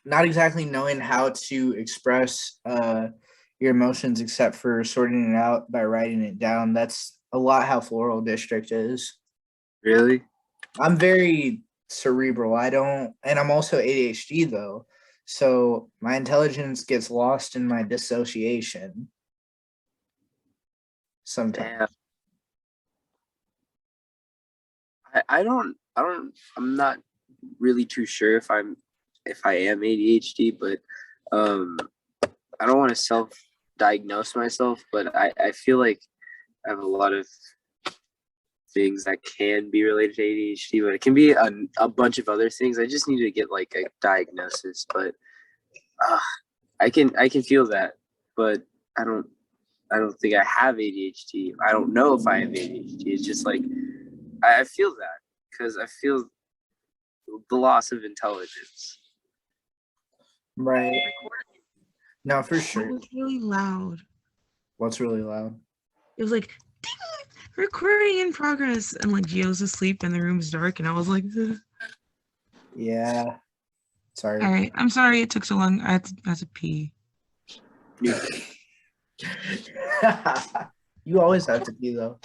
not exactly knowing how to express your emotions except for sorting it out by writing it down. That's a lot how Floral District is. Really? I'm very cerebral. And I'm also ADHD though. So my intelligence gets lost in my dissociation sometimes. Damn. I'm not really too sure if I am ADHD, but I don't want to self-diagnose myself, but I feel like I have a lot of things that can be related to ADHD, but it can be a bunch of other things. I just need to get like a diagnosis, but I can feel that, but I don't think I have ADHD. I don't know if I have ADHD. It's just like I feel that because I feel the loss of intelligence. Right. No, for sure. It was really loud. What's really loud? It was like, ding, recording in progress. And like Gio's asleep and the room's dark. And I was like, ugh. Yeah. Sorry. All right. I'm sorry it took so long. I had to pee. You always have to pee though.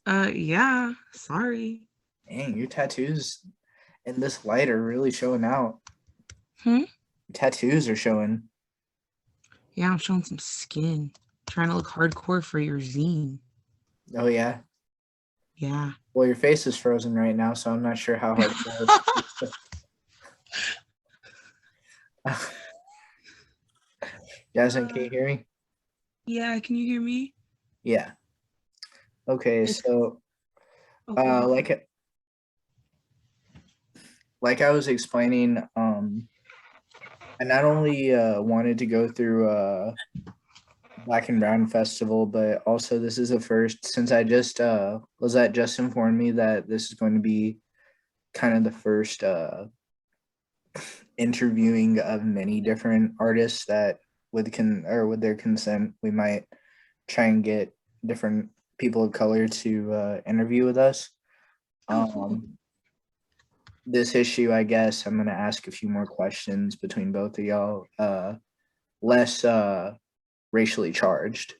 Yeah. Sorry. Dang, your tattoos in this light are really showing out. Your tattoos are showing. Yeah, I'm showing some skin. Trying to look hardcore for your zine. Oh, yeah? Yeah. Well, your face is frozen right now, so I'm not sure how hardcore. Jasmine, can you hear me? Yeah, can you hear me? Yeah. Okay, so like I was explaining, I not only wanted to go through Black and Brown Festival, but also this is a first since I just Lizette just informed me that this is going to be kind of the first interviewing of many different artists that with their consent we might try and get different people of color to interview with us. This issue, I guess I'm gonna ask a few more questions between both of y'all, less racially charged.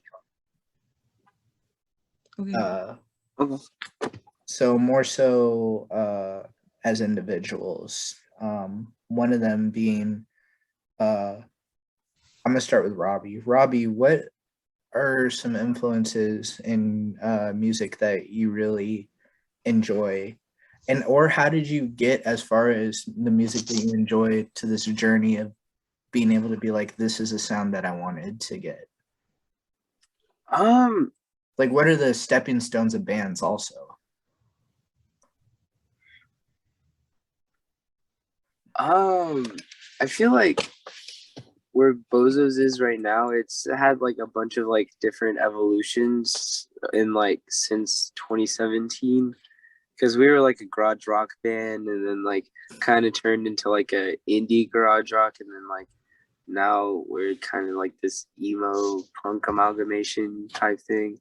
Okay. So more so as individuals. One of them being, I'm gonna start with Robbie. Robbie, what are some influences in music that you really enjoy? And or how did you get as far as the music that you enjoy to this journey of being able to be like, this is a sound that I wanted to get? Like, what are the stepping stones of bands also? I feel like where Bozos is right now, it's had like a bunch of like different evolutions in like since 2017, because we were like a garage rock band and then like kind of turned into like a indie garage rock, and then like now we're kind of like this emo punk amalgamation type thing.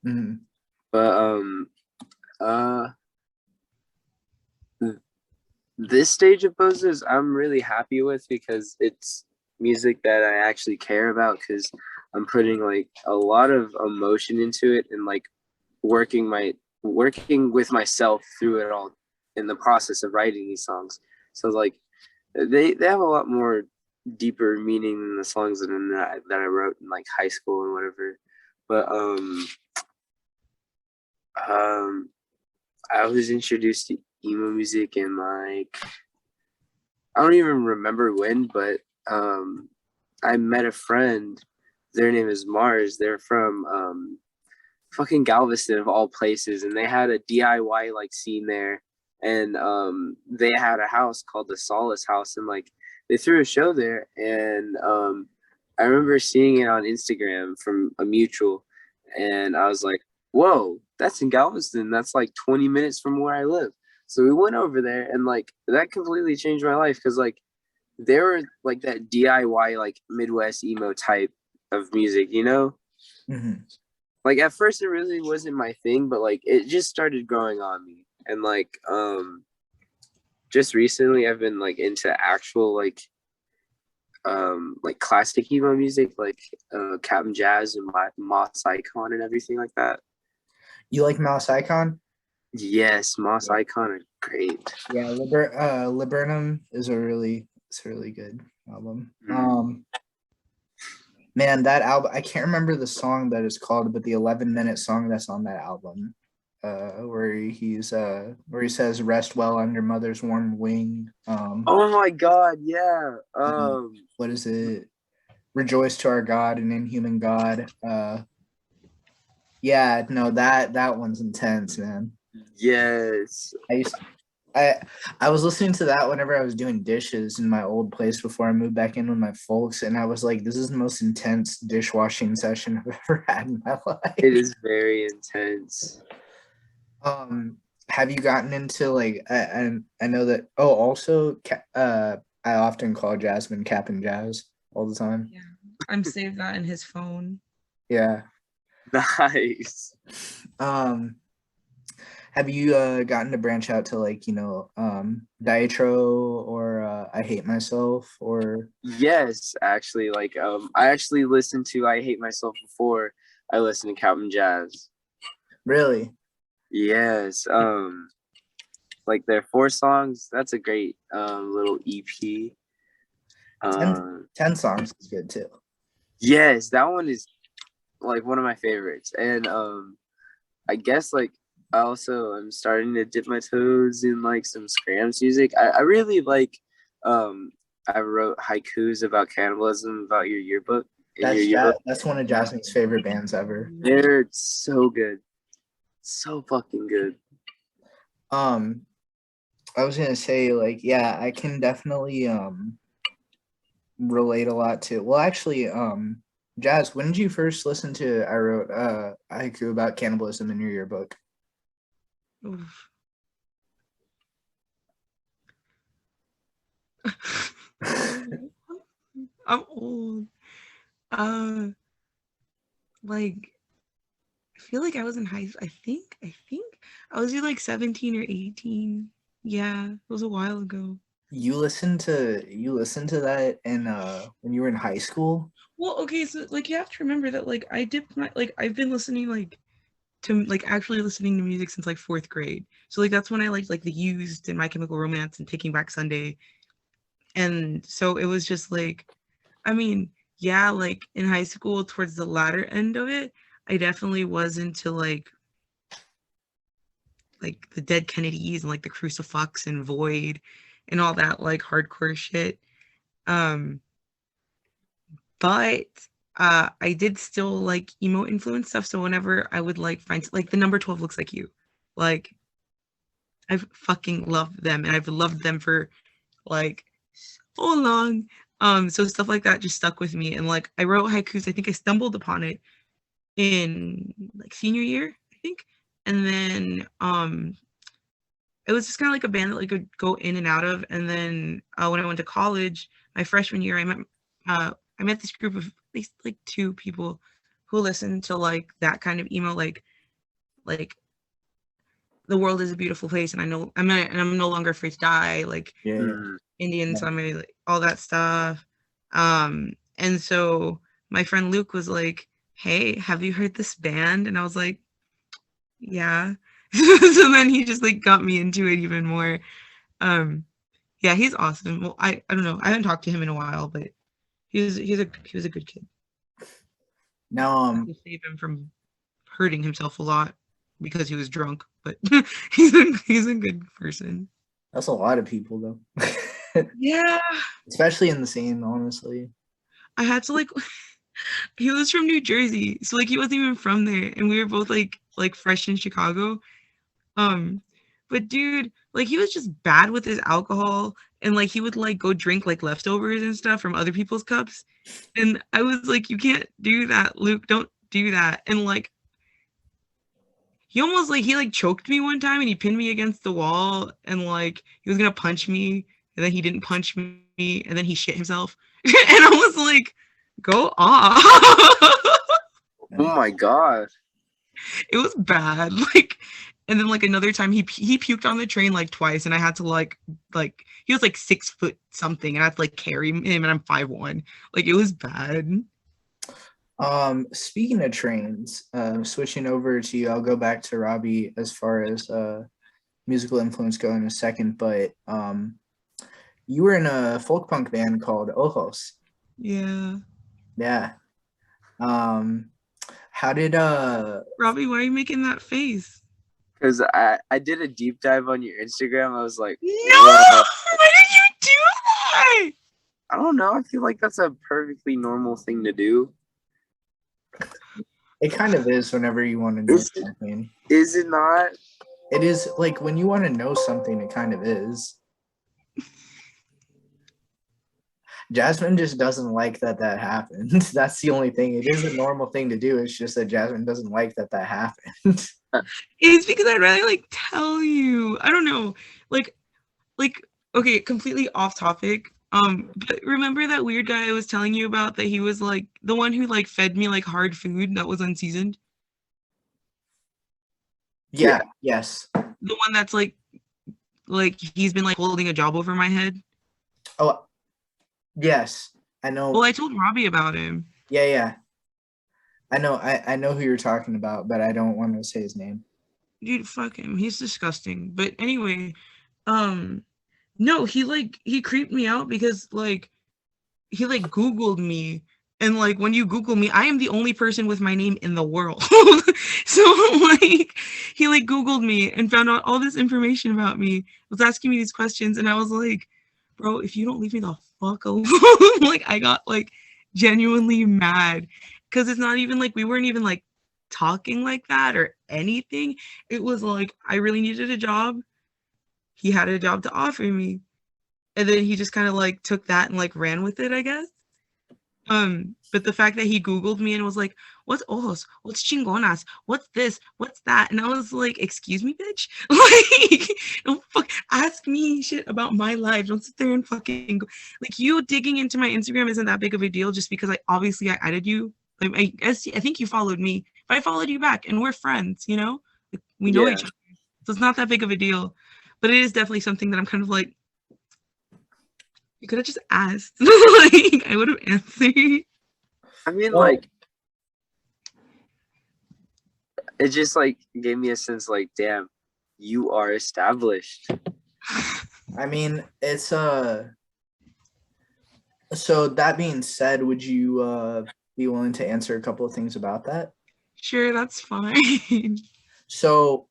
Mm-hmm. But this stage of Bozos I'm really happy with because it's music that I actually care about, because I'm putting like a lot of emotion into it and like working with myself through it all in the process of writing these songs. So like they have a lot more deeper meaning than the songs that I wrote in like high school and whatever. But I was introduced to emo music in like, I don't even remember when, but I met a friend. Their name is Mars. They're from fucking Galveston of all places, and they had a DIY like scene there, and they had a house called the Solace House, and like they threw a show there, and I remember seeing it on Instagram from a mutual, and I was like, whoa, that's in Galveston. That's like 20 minutes from where I live. So we went over there, and like that completely changed my life, because like they were like that DIY like Midwest emo type of music, you know? Mm-hmm. Like at first it really wasn't my thing, but like it just started growing on me. And like just recently I've been like into actual like classic emo music, like Captain Jazz and Moss Icon and everything like that. You like Mouse Icon? Yes, Moss Icon are great. Yeah, Libernum is it's a really good album. Man, that album, I can't remember the song that it's called, but the 11-minute song that's on that album, where he says rest well under mother's warm wing. Oh my god, yeah. What is it? Rejoice to our God, an inhuman God. Yeah, no, that one's intense, man. Yes. I was listening to that whenever I was doing dishes in my old place before I moved back in with my folks, and I was like, this is the most intense dishwashing session I've ever had in my life. It is very intense. Have you gotten into like I know that also I often call Jasmine Cap'n Jazz all the time. Yeah, I'm saved that in his phone. Yeah. Nice. Have you gotten to branch out to like, Dietro or I Hate Myself or? Yes, actually, like I actually listened to I Hate Myself before I listened to Captain Jazz. Really? Yes. Like their 4 songs, that's a great little EP. 10 songs is good too. Yes, that one is like one of my favorites. And I guess like I also am starting to dip my toes in like some Scrams music. I really like I wrote haikus about cannibalism about your yearbook. That's one of Jasmine's favorite bands ever. They're so good. So fucking good. I was gonna say, like, yeah, I can definitely relate a lot to. Well, actually, Jazz, when did you first listen to I wrote a haiku about cannibalism in your yearbook? Oof. I'm old. Like I feel like I was in I think I was either like 17 or 18. Yeah, it was a while ago. You listened to that in when you were in high school? Well, okay, so like you have to remember that like I dipped my like I've been listening like to like actually listening to music since like 4th grade. So like that's when I liked like The Used and My Chemical Romance and Taking Back Sunday. And so it was just like, I mean, yeah, like in high school towards the latter end of it, I definitely was into like the Dead Kennedys and like the Crucifix and Void and all that like hardcore shit. But I did still like emo influence stuff. So whenever I would like find like the number 12 Looks Like You, like I've fucking loved them and I've loved them for like so long. So stuff like that just stuck with me. And like I wrote haikus. I think I stumbled upon it in like senior year, I think. And then it was just kind of like a band that like could go in and out of. And then when I went to college, my freshman year, I met this group of at least like 2 people who listened to like that kind of emo, like The World Is a Beautiful Place, and I'm no longer afraid to die, like Indian Summer, like all that stuff. And so my friend Luke was like, "Hey, have you heard this band?" And I was like, "Yeah." So then he just like got me into it even more. Yeah, he's awesome. Well, I don't know. I haven't talked to him in a while, but he was a good kid. No, to save him from hurting himself a lot because he was drunk, but he's a good person. That's a lot of people though. Yeah. Especially in the scene, honestly. I had to like he was from New Jersey, so like he wasn't even from there, and we were both like fresh in Chicago. But dude, like he was just bad with his alcohol, and like he would like go drink like leftovers and stuff from other people's cups. And I was like, you can't do that, Luke, don't do that. And like he almost like he like choked me one time and he pinned me against the wall and like he was gonna punch me and then he didn't punch me and then he shit himself. And I was like, go off. Oh my god. It was bad. Like And then like another time he puked on the train like twice, and I had to like he was like 6 foot something, and I had to like carry him, and I'm 5'1". Like it was bad. Speaking of trains, switching over to you, I'll go back to Robbie as far as musical influence go in a second, but you were in a folk punk band called Ojos. Yeah. Yeah. How did Robbie, why are you making that face? Because I did a deep dive on your Instagram. I was like, No! whoa. Why did you do that? I don't know. I feel like that's a perfectly normal thing to do. it kind of is whenever you want to know Is it- something. Is it not? It is like when you want to know something, it kind of is. Jasmine just doesn't like that happened. That's the only thing. It is a normal thing to do. It's just that Jasmine doesn't like that happened. It's because I'd rather like tell you. I don't know. Like okay, completely off topic. But remember that weird guy I was telling you about, that he was like the one who like fed me like hard food that was unseasoned? Yeah, yes. The one that's like he's been like holding a job over my head. Oh, yes. I know. Well, I told Robbie about him. Yeah. I know who you're talking about, but I don't want to say his name. Dude, fuck him. He's disgusting. But anyway, no, he creeped me out because like he like Googled me, and like when you Google me, I am the only person with my name in the world. So like he like Googled me and found out all this information about me, was asking me these questions, and I was like, bro, if you don't leave me the fuck alone. Like I got like genuinely mad, because it's not even like we weren't even like talking like that or anything. It was like I really needed a job. He had a job to offer me. And then he just kind of like took that and like ran with it, I guess. But the fact that he Googled me and was like, what's ojos? What's chingonas? What's this? What's that? And I was like, excuse me, bitch? Like, don't fuck ask me shit about my life. Don't sit there and fucking like, you digging into my Instagram isn't that big of a deal, just because I added you. Like, I think you followed me. But I followed you back, and we're friends, you know? Like, we know each other. So it's not that big of a deal. But it is definitely something that I'm kind of like, you could have just asked. Like, I would have answered. I mean, Well- like, it just like gave me a sense like, damn, you are established. I mean, it's so that being said, would you be willing to answer a couple of things about that? Sure, that's fine. So,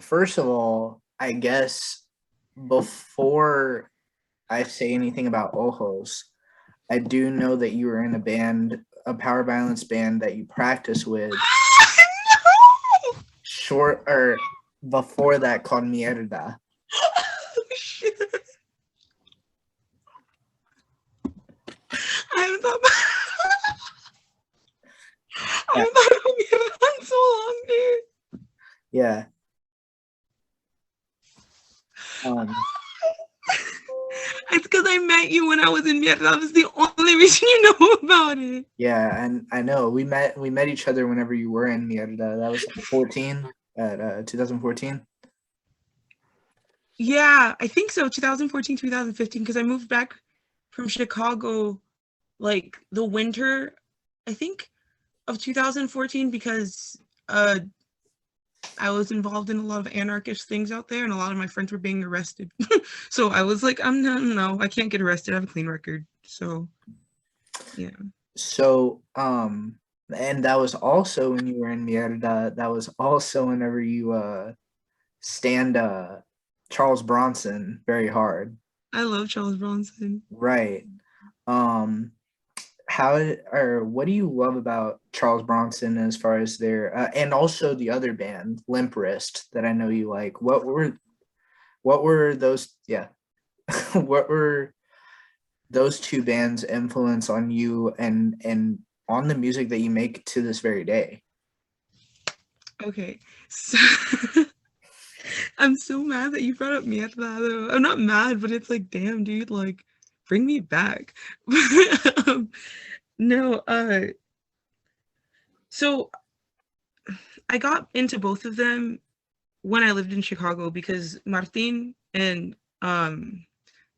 first of all, I guess before I say anything about Ojos, I do know that you were in a band, a power violence band that you practice with No! short or before that called Mierda. Oh, shit. I haven't thought about I haven't thought about it in so long, dude. Yeah. It's because I met you when I was in Mierda. That was the only reason you know about it. Yeah, and I know we met each other whenever you were in Mierda. That was 2014. Yeah, I think so. 2014, 2015, because I moved back from Chicago like the winter, I think, of 2014, because I was involved in a lot of anarchist things out there, and a lot of my friends were being arrested. So I was like, no, I can't get arrested. I have a clean record. So yeah. So and that was also when you were in Mierda. That was also whenever you stand Charles Bronson very hard. I love Charles Bronson. Right. What do you love about Charles Bronson as far as their and also the other band, Limp Wrist, that I know you like? What were those what were those two bands' influence on you and on the music that you make to this very day? Okay, so I'm so mad that you brought up Mierda though. I'm not mad, but it's like, damn, dude, like, bring me back. No, so I got into both of them when I lived in Chicago, because Martin and I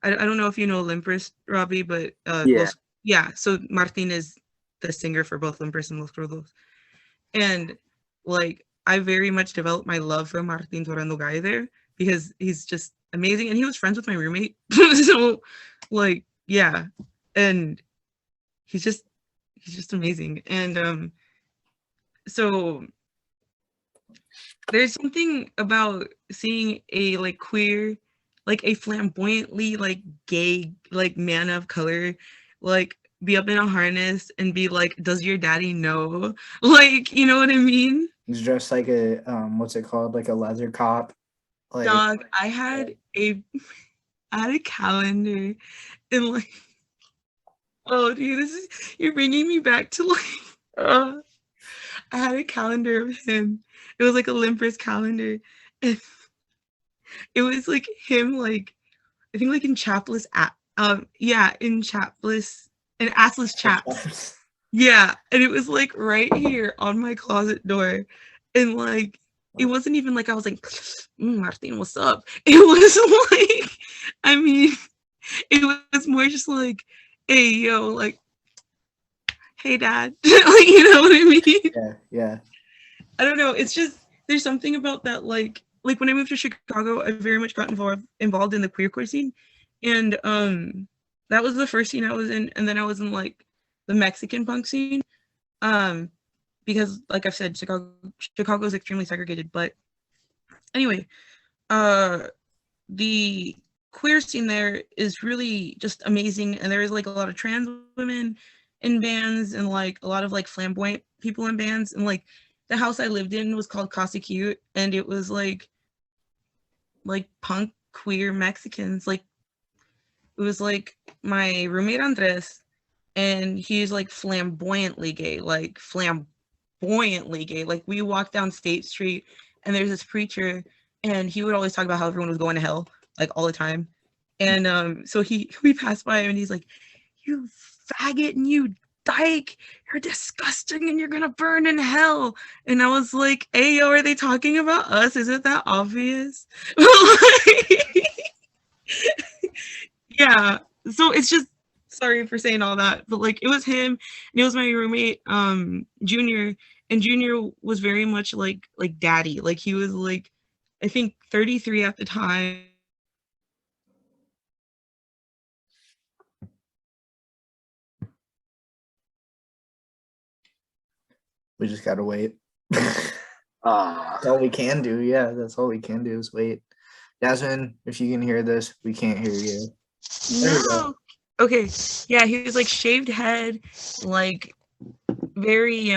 don't know if you know Limpers, Robbie, but Yeah. so Martin is the singer for both Limpers and Los Crudos. And like I very much developed my love for Martin Torrendo Guy there because he's just amazing, and he was friends with my roommate. So like yeah, and he's just amazing. And so there's something about seeing a like queer, like a flamboyantly like gay like man of color like be up in a harness and be like, does your daddy know? Like, you know what I mean? He's dressed like a what's it called? Like a leather cop. Like Dog, I had a calendar and like, oh dude, you're bringing me back to like I had a calendar of him. It was like a Limpers calendar. And it was like him like I think like in chapless in chapless and assless chaps. Yeah, and it was like right here on my closet door. And like it wasn't even like I was like, Martin, what's up? It was like, I mean, it was more just like, hey, yo, like, hey, dad. Like, you know what I mean? yeah. I don't know. It's just, there's something about that, like when I moved to Chicago, I very much got involved in the queercore scene. And that was the first scene I was in. And then I was in like the Mexican punk scene. Because like I've said, Chicago is extremely segregated. But anyway, the queer scene there is really just amazing, and there is like a lot of trans women in bands and like a lot of like flamboyant people in bands. And like the house I lived in was called Casa Cute, and it was like punk queer Mexicans. Like it was like my roommate Andres, and he's like flamboyantly gay, like we walked down State Street and there's this preacher, and he would always talk about how everyone was going to hell like all the time. And so we passed by him and he's like, you faggot and you dyke, you're disgusting and you're gonna burn in hell. And I was like, hey yo, are they talking about us? Is it that obvious? Yeah, so it's just, sorry for saying all that, but like it was him and it was my roommate Junior, and Junior was very much like daddy. Like he was like I think 33 at the time. We just gotta wait. That's all we can do. Yeah, that's all we can do is wait. Jasmine, if you can hear this, we can't hear you. No. Okay. Yeah, he was like shaved head, like very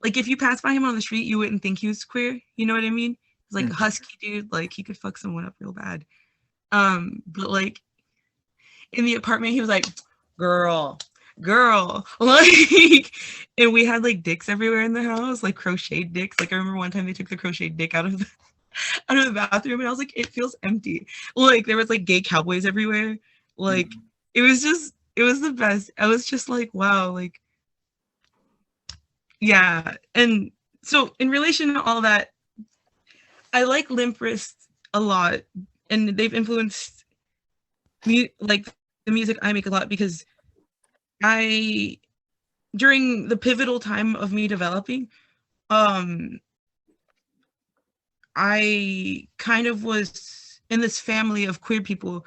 like if you pass by him on the street, you wouldn't think he was queer. You know what I mean? He's like a husky dude, like he could fuck someone up real bad. But like in the apartment, he was like, girl, like, and we had like dicks everywhere in the house, like crocheted dicks. Like I remember one time they took the crocheted dick out of the bathroom, and I was like, it feels empty. Like there was like gay cowboys everywhere. Like it was the best. I was just like, wow, like yeah. And so in relation to all that, I like Limp Wrist a lot, and they've influenced me, like the music I make a lot, because during the pivotal time of me developing, I kind of was in this family of queer people,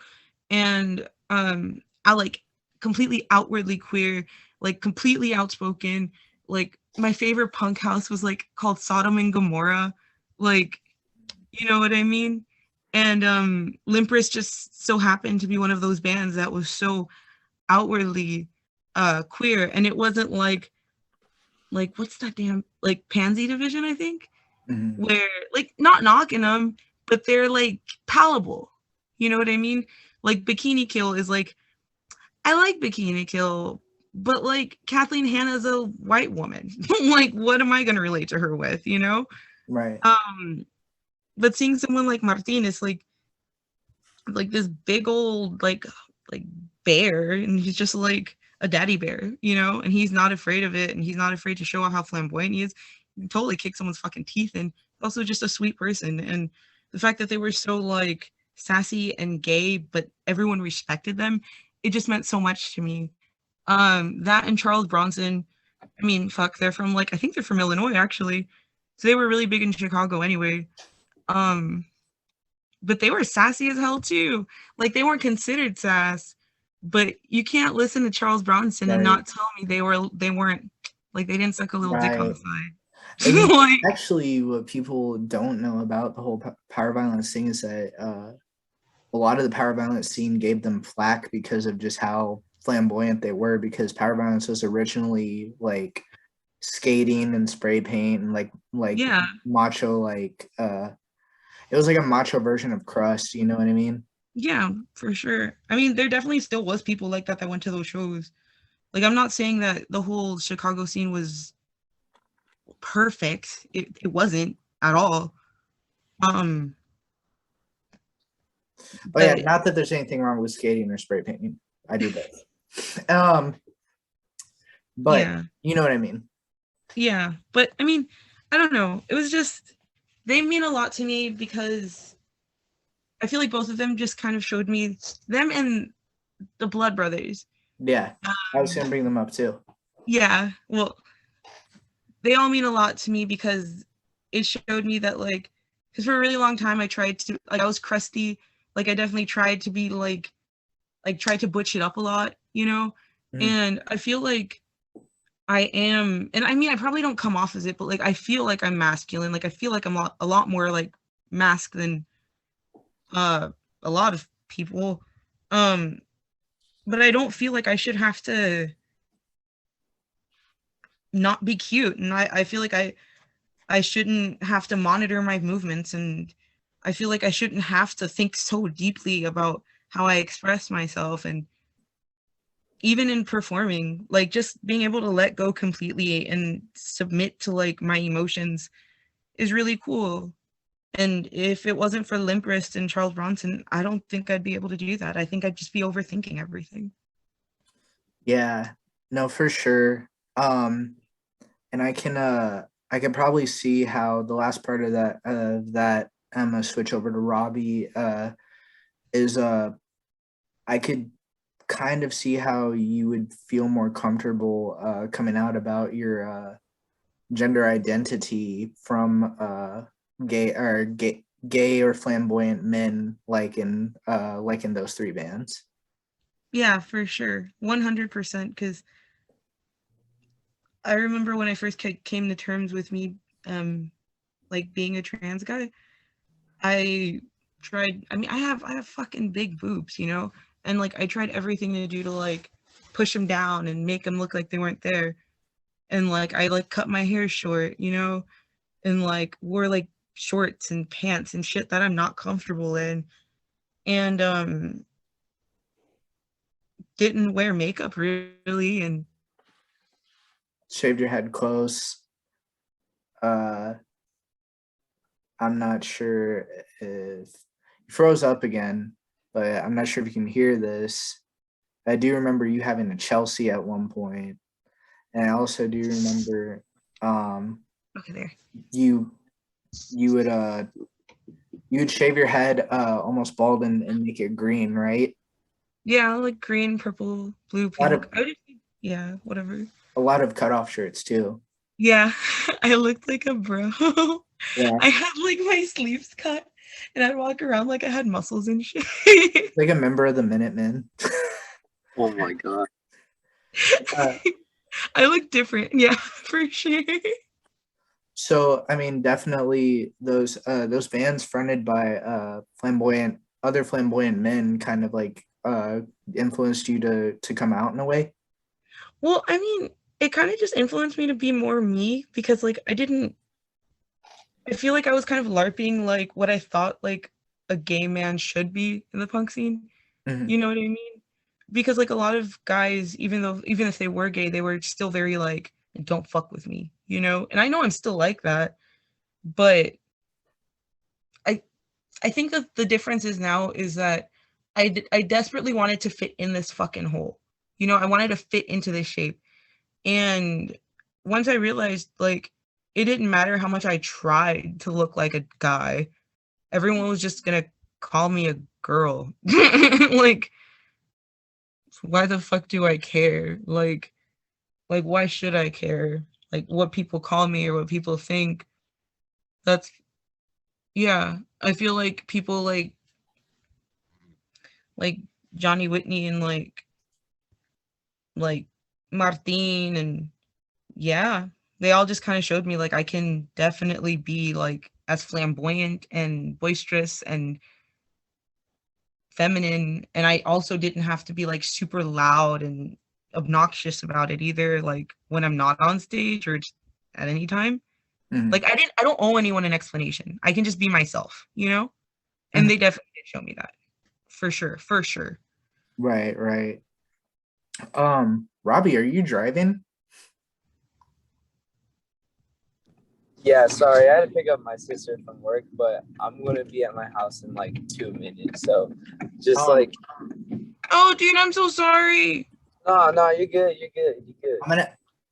and I like completely outwardly queer, like completely outspoken. Like my favorite punk house was like called Sodom and Gomorrah, like, you know what I mean? And Limp Wrist just so happened to be one of those bands that was so outwardly queer. And it wasn't like what's that damn, like Pansy Division, I think, where like not knocking them, but they're like palatable. You know what I mean? Like Bikini Kill is like, I like Bikini Kill, but like Kathleen Hanna's a white woman. Like what am I gonna relate to her with, you know? Right. But seeing someone like Martin is like this big old like bear, and he's just like a daddy bear, you know, and he's not afraid of it, and he's not afraid to show how flamboyant he is. He can totally kick someone's fucking teeth in. also just a sweet person. And the fact that they were so like sassy and gay, but everyone respected them, it just meant so much to me. That and Charles Bronson, I mean, fuck, they're from like, I think they're from Illinois actually. So they were really big in Chicago anyway. Um, but they were sassy as hell too. Like they weren't considered sass, but you can't listen to Charles Bronson and Right. not tell me they weren't like they didn't suck a little dick on the Right. side. And Like actually, what people don't know about the whole power violence thing is that a lot of the power violence scene gave them flack because of just how flamboyant they were. Because power violence was originally like skating and spray paint and like yeah, macho it was like a macho version of crust. You know what I mean? yeah, for sure. I mean, there definitely still was people like that that went to those shows. Like I'm not saying that the whole Chicago scene was perfect. It wasn't at all. Um, Oh yeah, but not that there's anything wrong with skating or spray painting. I do both. But yeah, you know what I mean. yeah. But I mean, I don't know. It was just they mean a lot to me because I feel like both of them just kind of showed me them and the Blood Brothers. Yeah, I was Um, gonna bring them up too. yeah, well, they all mean a lot to me because it showed me that like, because for a really long time I tried to like I was crusty, like I definitely tried to be like tried to butch it up a lot, you know, Mhm. and I feel like I am, and I mean I probably don't come off as it, but like I feel like I'm masculine, like I feel like I'm a lot more like masked than uh a lot of people, um, but I don't feel like I should have to not be cute, and I feel like I shouldn't have to monitor my movements, and I feel like I shouldn't have to think so deeply about how I express myself. And even in performing, like just being able to let go completely and submit to like my emotions is really cool. And if it wasn't for Limp Wrist and Charles Bronson, I don't think I'd be able to do that. I think I'd just be overthinking everything. Yeah, no, for sure. And I can probably see how the last part of that I'm gonna switch over to Robbie is I could kind of see how you would feel more comfortable coming out about your gender identity from gay or flamboyant men like in those three bands. Yeah, for sure. 100%. Because I remember when I first came to terms with me, um, like being a trans guy, I tried. I mean, I have fucking big boobs, you know, and like I tried everything to do to like push them down and make them look like they weren't there. And like I like cut my hair short, you know, and like wore like shorts and pants and shit that I'm not comfortable in, and didn't wear makeup really, and Shaved your head close. Uh, I'm not sure if he froze up again, but I'm not sure if you can hear this. I do remember you having a Chelsea at one point, and I also do remember okay, there. you you would you would shave your head almost bald and make it green, right? Yeah, like green, purple, blue, A lot of pink. I would, yeah, whatever. a lot of cutoff shirts too. Yeah, I looked like a bro. Yeah, I had like my sleeves cut and I'd walk around like I had muscles and shit. like a member of the Minutemen. Oh my god. uh, I look different. Yeah, for sure. so I mean, definitely those bands fronted by flamboyant men kind of like influenced you to come out in a way. Well, I mean, it kind of just influenced me to be more me because like I feel like I was kind of LARPing like what I thought like a gay man should be in the punk scene. Mhm. You know what I mean? Because like a lot of guys, even if they were gay, they were still very like, don't fuck with me, you know? And I know I'm still like that, but I I think that the difference is now is that I desperately wanted to fit in this fucking hole. You know, I wanted to fit into this shape. And once I realized like it didn't matter how much I tried to look like a guy. Everyone was just gonna call me a girl. Like, why the fuck do I care? Like why should I care? Like what people call me or what people think. That's yeah. I feel like people like Johnny Whitney and like Martin and yeah, they all just kind of showed me like I can definitely be like as flamboyant and boisterous and feminine, and I also didn't have to be like super loud and obnoxious about it either, like when I'm not on stage or just at any time. Mhm. Like I don't owe anyone an explanation. I can just be myself, you know? And Mhm. they definitely did show me that. For sure, for sure. Right, right. Robbie, are you driving? Yeah, sorry, I had to pick up my sister from work, but I'm gonna be at my house in like 2 minutes. So just Um, Oh, dude, I'm so sorry. no, you're good, you're good.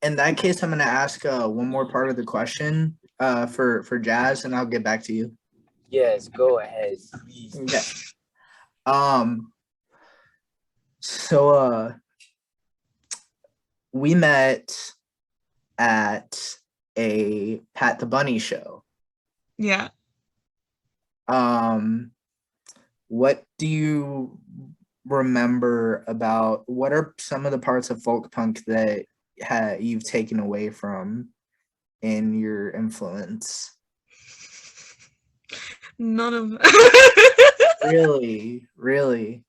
in that case, I'm gonna ask one more part of the question for Jazz, and I'll get back to you. Yes, go ahead, please. Okay. Um, so we met at a Pat the Bunny show. Yeah. What do you remember about what are some of the parts of folk punk that you've taken away from in your influence? None of Really?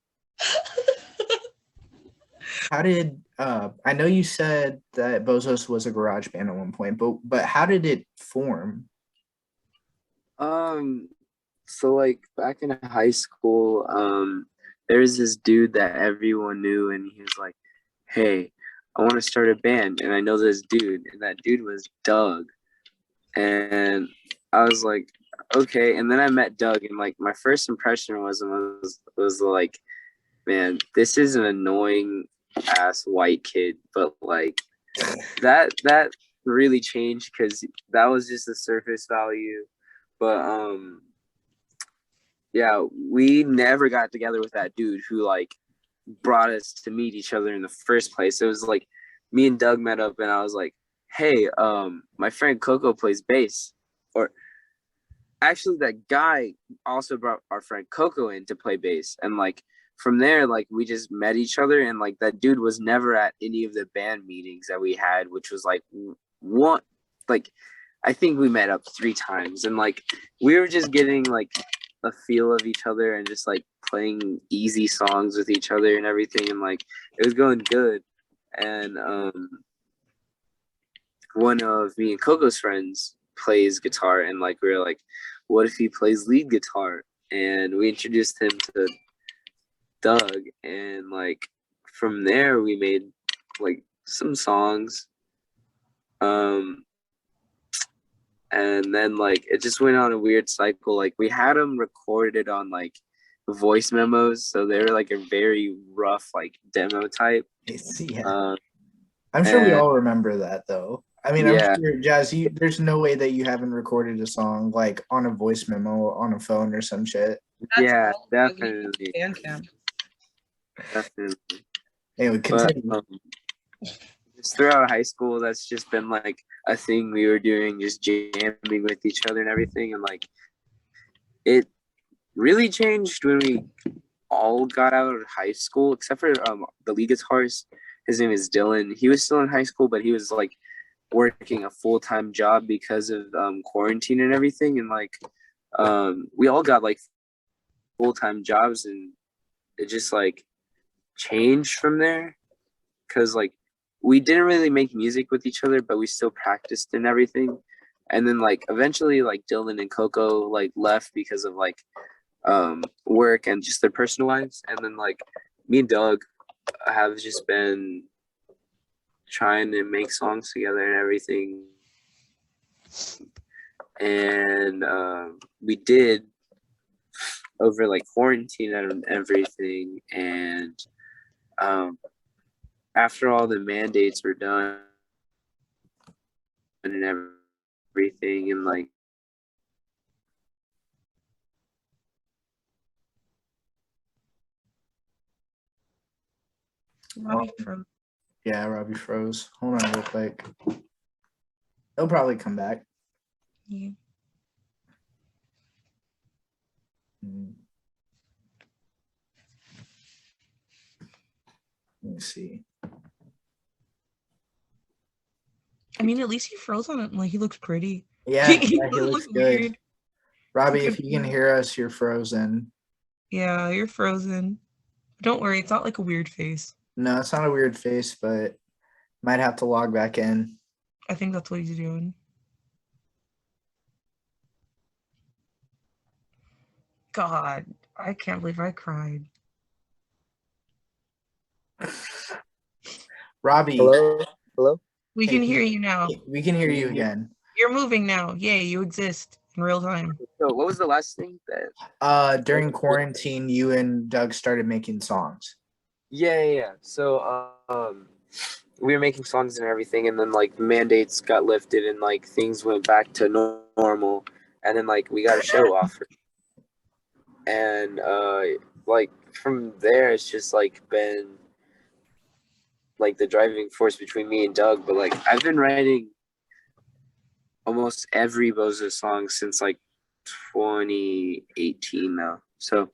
How did I know you said that Bozos was a garage band at one point, but how did it form? So like back in high school, there's this dude that everyone knew, and he was like, "Hey, I want to start a band," and I know this dude, and that dude was Doug, and I was like, "Okay," and then I met Doug, and like my first impression was like, "Man, this is an annoying ass white kid," but like that really changed because that was just the surface value, but yeah, we never got together with that dude who like brought us to meet each other in the first place. It was like me and Doug met up and I was like, "Hey, my friend Coco plays bass." Or actually that guy also brought our friend Coco in to play bass. And like from there, like we just met each other, and like that dude was never at any of the band meetings that we had, which was like one like I think we met up 3 times, and like we were just getting like a feel of each other and just like playing easy songs with each other and everything, and like it was going good. And one of me and Coco's friends plays guitar, and like we were like, what if he plays lead guitar? And we introduced him to Doug, and like from there we made like some songs. And then like it just went on a weird cycle. Like we had them recorded on like voice memos, so they were like a very rough like demo type. Yeah. I'm sure we And all remember that though. I mean, I'm yeah, sure Jazz, there's no way that you haven't recorded a song like on a voice memo on a phone or some shit. yeah, all definitely, Bandcamp. definitely. Anyway, But continue. just throughout high school, that's just been like a thing we were doing, just jamming with each other and everything. And like it really changed when we all got out of high school, except for the lead guitarist. His name is Dylan. He was still in high school, but he was like working a full-time job because of quarantine and everything. And like we all got like full-time jobs, and it just like changed from there, because like we didn't really make music with each other, but we still practiced and everything. And then like eventually like Dylan and Coco like left because of like work and just their personal lives. And then like me and Doug have just been trying to make songs together and everything. And we did over like quarantine and everything. And after all the mandates were done and everything, everything, and like Robbie froze. Yeah, Robbie froze. Hold on real quick. He'll probably come back. Yeah. Mm. Let me see. I mean, at least he froze on it. Like, he looks pretty. Yeah, He yeah, he doesn't looks look good. weird. Robbie, Good if you for can you. hear us, you're frozen. Yeah, you're frozen. Don't worry, it's not like a weird face. No, it's not a weird face, but might have to log back in. I think that's what he's doing. God, I can't believe I cried. Robbie, hello. We hey, can hear you now. we can hear you again. You're moving now. Yay, you exist in real time. So what was the last thing that? During quarantine, you and Doug started making songs. Yeah. So we were making songs and everything, and then like mandates got lifted and like things went back to normal, and then like we got a show offer, and like from there it's just like been like the driving force between me and Doug. But like I've been writing almost every Bozo song since like 2018 now. So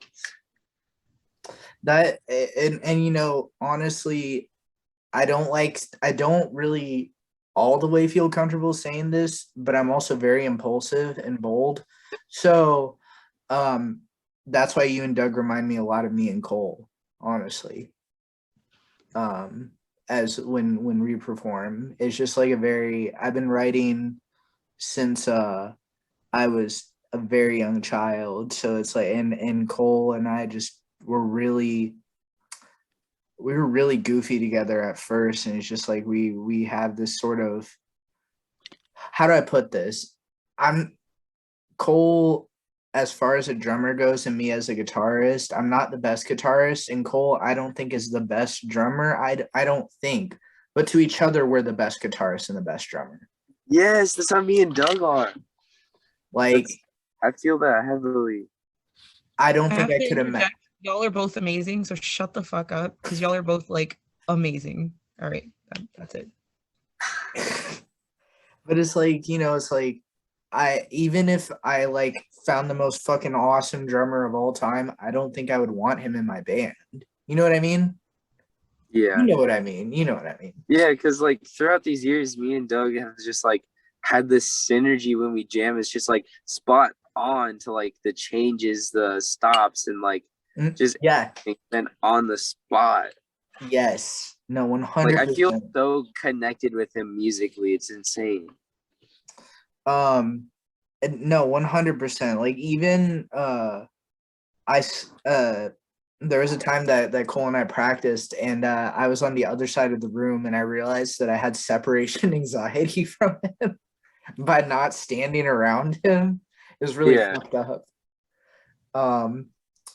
That and you know, honestly, I don't really all the way feel comfortable saying this, but I'm also very impulsive and bold. So that's why you and Doug remind me a lot of me and Cole, honestly. As when we perform. It's just like I've been writing since I was a very young child. So it's like and Cole and I just we were really goofy together at first, and it's just like we have this sort of, how do I put this? I'm Cole as far as a drummer goes and me as a guitarist. I'm not the best guitarist, and Cole I don't think is the best drummer. I don't think, but to each other we're the best guitarist and the best drummer. yes, that's how me and Doug are. Like I feel that heavily. I don't I think have I to could have met. interject. Y'all are both amazing, so shut the fuck up because y'all are both like amazing. All right, that's it. But it's like, you know, it's like even if I like found the most fucking awesome drummer of all time, I don't think I would want him in my band. You know what I mean? Yeah. You know what I mean. You know what I mean. Yeah, because like throughout these years, me and Doug have just like had this synergy when we jam. It's just like spot on to like the changes, the stops, and like just Yeah. then on the spot. Yes. No, Like I 100%. feel so connected with him musically. It's insane. No, 100%. Like even I there was a time that Cole and I practiced, and I was on the other side of the room, and I realized that I had separation anxiety from him by not standing around him. It was really fucked up.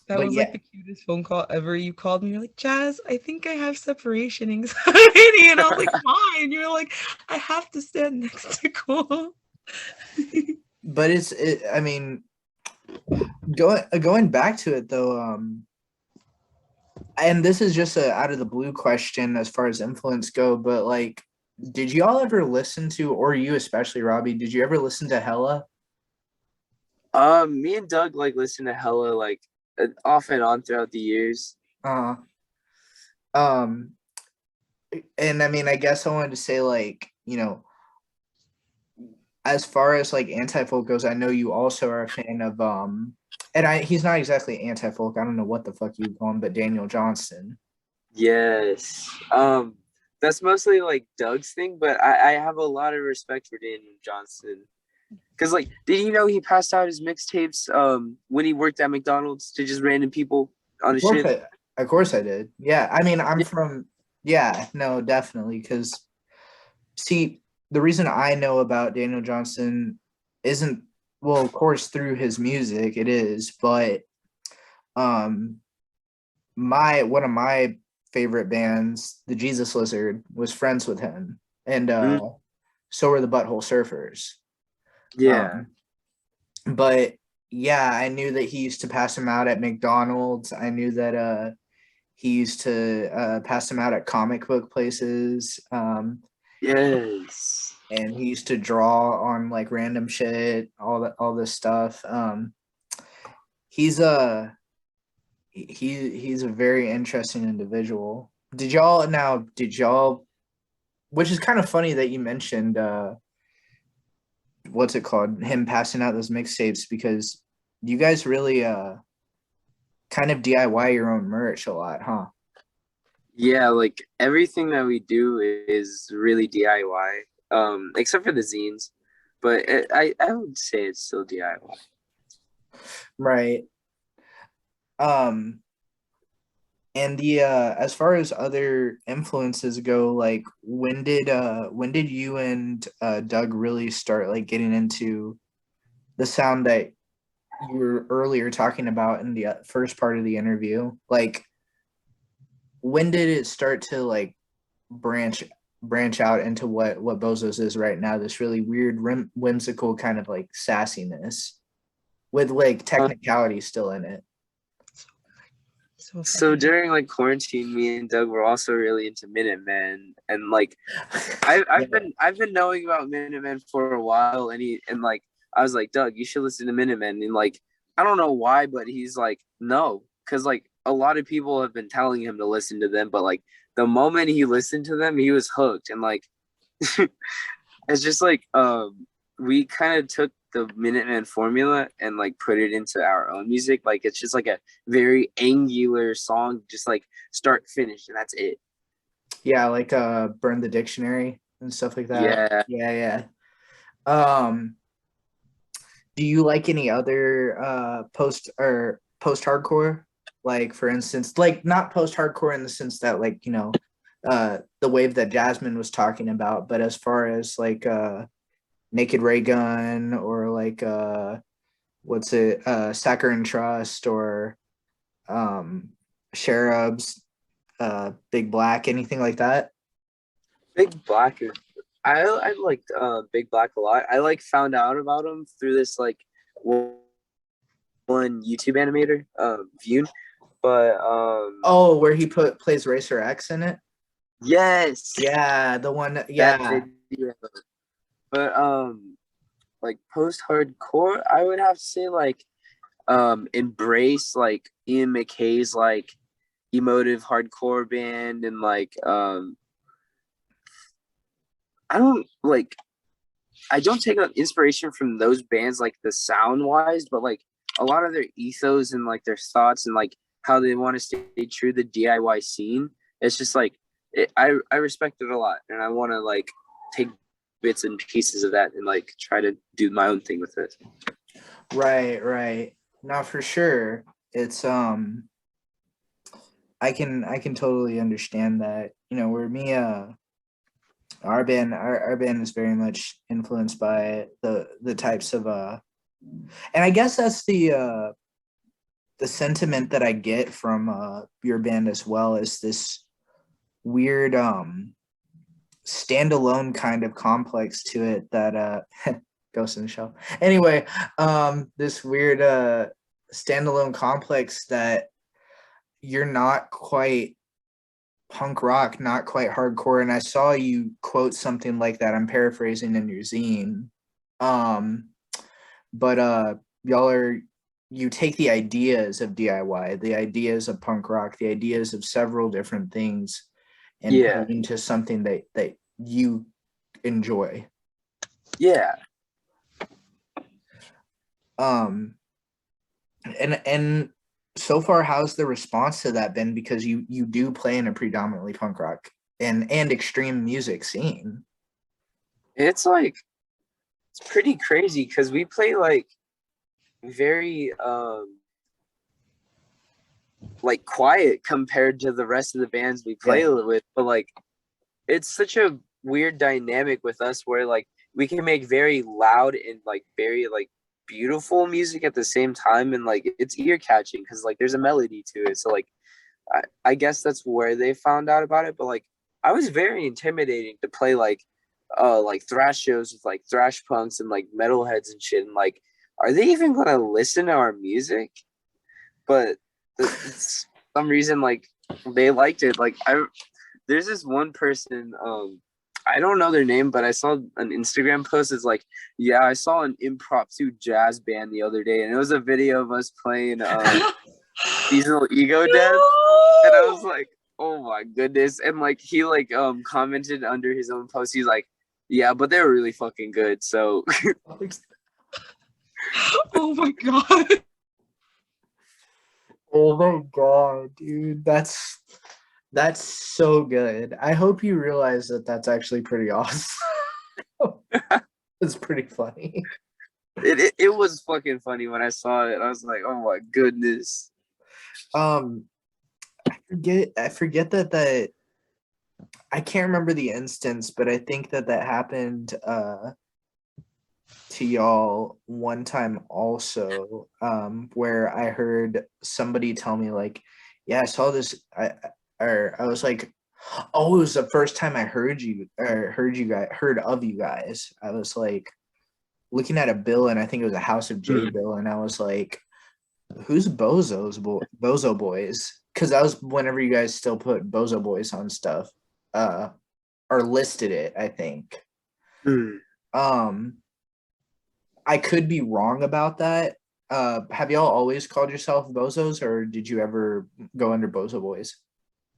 That But was yeah, like the cutest phone call ever. You called me, you're like, Jazz, I think I have separation anxiety. And I was like, fine. You're like, I have to stand next to Cole. but I mean, going back to it though, and this is just a out of the blue question as far as influence go, but like, did y'all ever listen to, or you especially, Robbie, did you ever listen to Hella? Me and Doug like listen to Hella like off and on throughout the years. Um, and I mean, I guess I wanted to say, like, you know, as far as like anti-folk goes, I know you also are a fan of and he's not exactly anti-folk. I don't know what the fuck you call him, but Daniel Johnston. Yes. That's mostly like Doug's thing, but I have a lot of respect for Daniel Johnston. Cause like, did you know he passed out his mixtapes when he worked at McDonald's to just random people on the shit? Of course I did. Yeah. I mean, yeah, no, definitely. Cause see, the reason I know about Daniel Johnston isn't, well, of course, through his music, it is, but um one of my favorite bands, the Jesus Lizard, was friends with him. And so were the Butthole Surfers. Yeah. But yeah, I knew that he used to pass them out at McDonald's. I knew that he used to pass them out at comic book places. Yes. And he used to draw on like random shit, all this stuff. He's a he's a very interesting individual. Did y'all, which is kind of funny that you mentioned what's it called, him passing out those mixtapes, because you guys really kind of DIY your own merch a lot, huh? Yeah, like everything that we do is really DIY, except for the zines. But I would say it's still DIY. Right. Um and the as far as other influences go, like when did you and Doug really start like getting into the sound that you were earlier talking about in the first part of the interview? Like when did it start to like branch out into what Bozos is right now, this really weird whimsical kind of like sassiness with like technicality still in it? So during like quarantine, me and Doug were also really into Minutemen, and like I've been knowing about Minutemen for a while, and like I was like, Doug, you should listen to Minutemen, and like I don't know why, but he's like, no, because like a lot of people have been telling him to listen to them, but like the moment he listened to them, he was hooked, and like it's just like we kind of took the Minutemen formula and like put it into our own music. Like it's just like a very angular song, just like start finish, and that's it. Yeah, like Burn the Dictionary and stuff like that. Yeah. Yeah. Um, do you like any other post hardcore? Like for instance, like not post hardcore in the sense that like, you know, the wave that Jasmine was talking about, but as far as like Naked Ray Gun, or like what's it, Sacker and Trust, or um Cherubs, Big Black, anything like that? Big Black. I liked Big Black a lot. I like found out about him through this like one YouTube animator, View. But Oh, where he plays Racer X in it? yes, Yeah, the one, that yeah. video. But like post hardcore, I would have to say like Embrace, like Ian McKay's like emotive hardcore band, and like I don't like I don't take inspiration from those bands like the sound wise, but like a lot of their ethos and like their thoughts and like how they want to stay true to the DIY scene. It's just like I respect it a lot, and I want to like take bits and pieces of that and like try to do my own thing with it. Right. Now for sure. It's I can totally understand that. You know, where me our band is very much influenced by the types of and I guess that's the sentiment that I get from your band as well, is this weird standalone kind of complex to it that Ghost in the Shell. Anyway, this weird standalone complex that you're not quite punk rock, not quite hardcore. And I saw you quote something like that. I'm paraphrasing in your zine. But you take the ideas of DIY, the ideas of punk rock, the ideas of several different things, and put it into something that you enjoy. Yeah. And so far, how's the response to that been? Because you do play in a predominantly punk rock and extreme music scene. It's like it's pretty crazy because we play like very like quiet compared to the rest of the bands we play with, but like it's such a weird dynamic with us where like we can make very loud and like very like beautiful music at the same time, and like it's ear catching because like there's a melody to it. So like I guess that's where they found out about it, but like I was very intimidating to play like like thrash shows with like thrash punks and like metalheads and shit, and like, are they even gonna listen to our music? But some reason like they liked it. Like there's this one person, I don't know their name, but I saw an Instagram post. It's like, yeah, I saw an impromptu jazz band the other day, and it was a video of us playing Seasonal Ego Death, and I was like, oh my goodness. And like he like commented under his own post, he's like, yeah, but they were really fucking good. So Oh my god. Oh my god, dude, that's so good. I hope you realize that that's actually pretty awesome. It's pretty funny. it was fucking funny when I saw it. I was like, oh my goodness. I forget that I can't remember the instance, but I think that happened to y'all one time also, where I heard somebody tell me like, yeah, I saw this. I was like, oh, it was the first time I heard of you guys. I was like looking at a bill, and I think it was a House of J bill, and I was like, who's Bozo Boys? Because that was whenever you guys still put Bozo Boys on stuff, or listed it, I think. I could be wrong about that. Have y'all always called yourself Bozos, or did you ever go under Bozo Boys?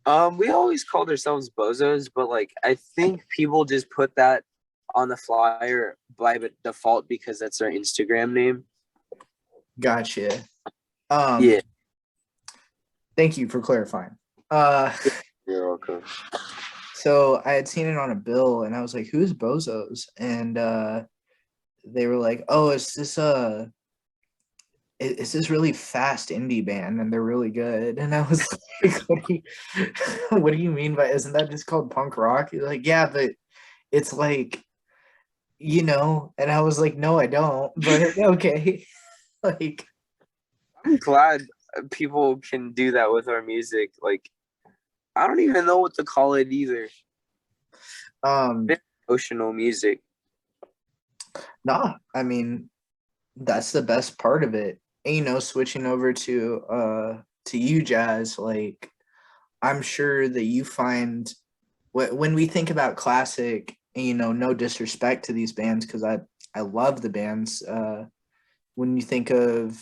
We always called ourselves Bozos, but like I think people just put that on the flyer by default because that's our Instagram name. Gotcha. Yeah. Thank you for clarifying. You're welcome. So I had seen it on a bill, and I was like, "Who's Bozos?" And they were like, "Oh, it's this really fast indie band, and they're really good." And I was like, what do you mean by, isn't that just called punk rock? He's like, yeah, but it's like, and I was like, no, I don't, but okay. Like, I'm glad people can do that with our music. Like, I don't even know what to call it either. Emotional music. Nah, I mean, that's the best part of it. And, switching over to you, Jazz, like, I'm sure that you find when we think about classic, no disrespect to these bands, because I love the bands. When you think of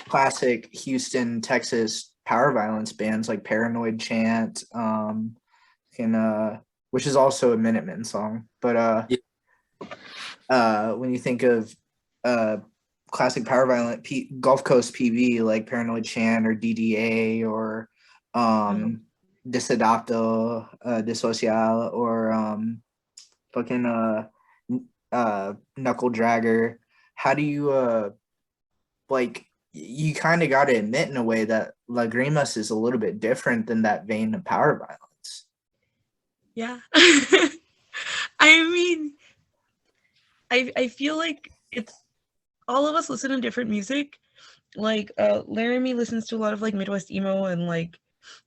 classic Houston, Texas power violence bands like Paranoid Chant, which is also a Minutemen song, but when you think of classic power violent Gulf Coast PV like Paranoid Chant or DDA or Desadapto, Disocial, or fucking Knuckle Dragger, how do you like, you kind of got to admit in a way that Lagrimas is a little bit different than that vein of power violence. Yeah. I mean, I feel like it's all of us listen to different music. Like Laramie listens to a lot of like Midwest emo, and like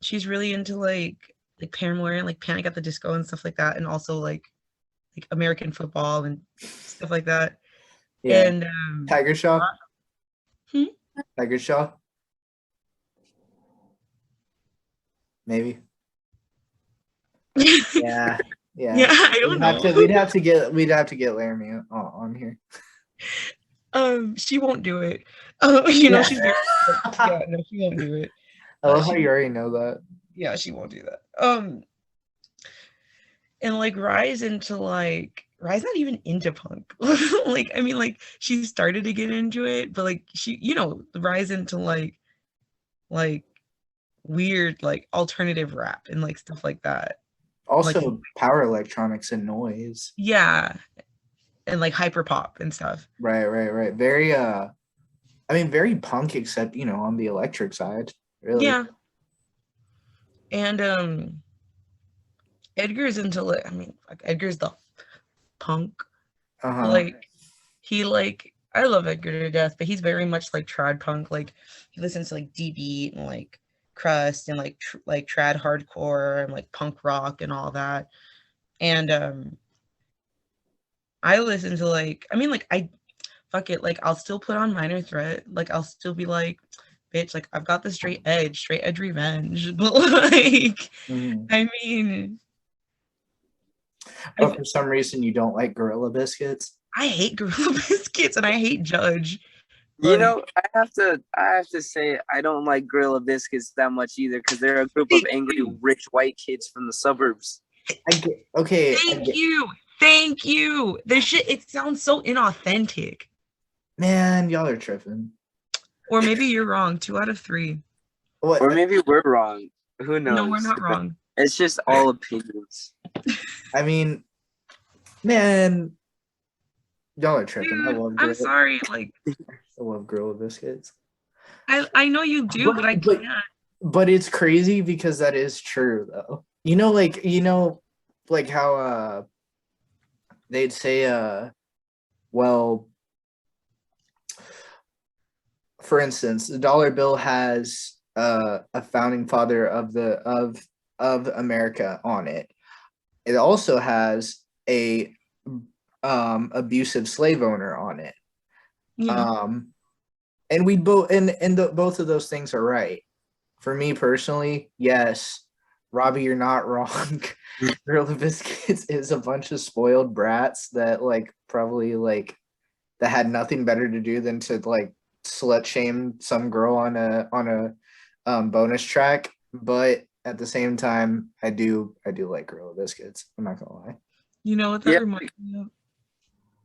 she's really into like Paramore and like Panic at the Disco and stuff like that, and also like American football and stuff like that. Yeah. And Tiger Shaw. Tiger Shaw. Maybe. Yeah. Yeah, I don't know. We'd have to get Laramie on here. She won't do it. She's very, no, she won't do it. I love how you already know that. Yeah, she won't do that. And like Rye's not even into punk. Like, I mean, like she started to get into it, but like she, Rye's into like weird like alternative rap and like stuff like that. Also like, power electronics and noise. Yeah. And like hyper pop and stuff. Right. Very very punk, except on the electric side, really. Yeah. And Edgar's into like, Edgar's the punk. Like he I love Edgar to death, but he's very much like trad punk. Like he listens to like D-Beat and like crust and like trad hardcore and like punk rock and all that. And I listen to like, I mean, like I fuck it, like I'll still put on Minor Threat, like I'll still be like, bitch, like I've got the straight edge revenge, but like, Mhm. I mean, But for some reason, you don't like Gorilla Biscuits. I hate Gorilla Biscuits and I hate Judge. You Like, know, I have to say I don't like Gorilla Biscuits that much either because they're a group of thank angry you, rich white kids from the suburbs. Okay, thank you. This shit, it sounds so inauthentic. man, y'all are tripping. Or maybe you're wrong. 2 out of 3. What? Or maybe we're wrong. Who knows? No, we're not wrong. It's just all opinions. I mean, man, y'all are tripping. Dude, I'm sorry. Like, I love Gorilla Biscuits. I know you do, but I can't. But it's crazy because that is true though. Like how they'd say well, for instance, the dollar bill has a founding father of America on it. It also has a abusive slave owner on it. Yeah. And we both both of those things are right. For me personally, yes, Robbie, you're not wrong. Gorilla Biscuits is a bunch of spoiled brats that like probably like that had nothing better to do than to like slut shame some girl on a bonus track. But at the same time, I do like Gorilla Biscuits. I'm not gonna lie. You know what that Yeah. reminds me of?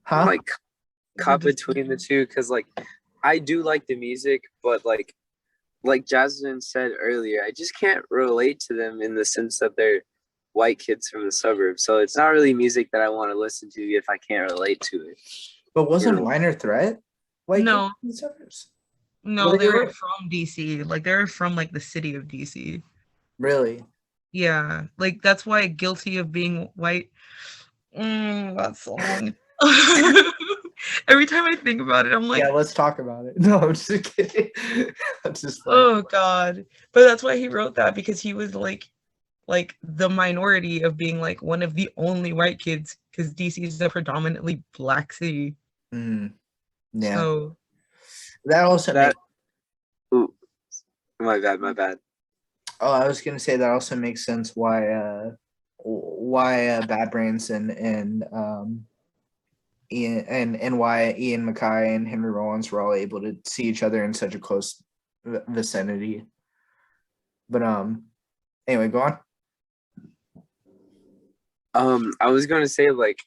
Huh? Like caught between the two because like I do like the music, but like Jasmine said earlier, I just can't relate to them in the sense that they're white kids from the suburbs. So it's not really music that I want to listen to if I can't relate to it. But wasn't You know? Minor Threat white No. kids in the suburbs? No, Well, they they were were- from DC. Like they were from like the city of DC. Really? Yeah. Like that's why Guilty of Being White. That song. Every time I think about it, I'm like, Yeah, let's talk about it. No, I'm just kidding. I'm just playing. oh God. But that's why he wrote that, because he was like the minority of being like one of the only white kids, because DC is a predominantly black city. Yeah. So That also That ooh, my bad. Oh, I was gonna say that also makes sense why Bad Brains and Ian and why Ian Mackay and Henry Rollins were all able to see each other in such a close vicinity. But anyway, go on. I was gonna say like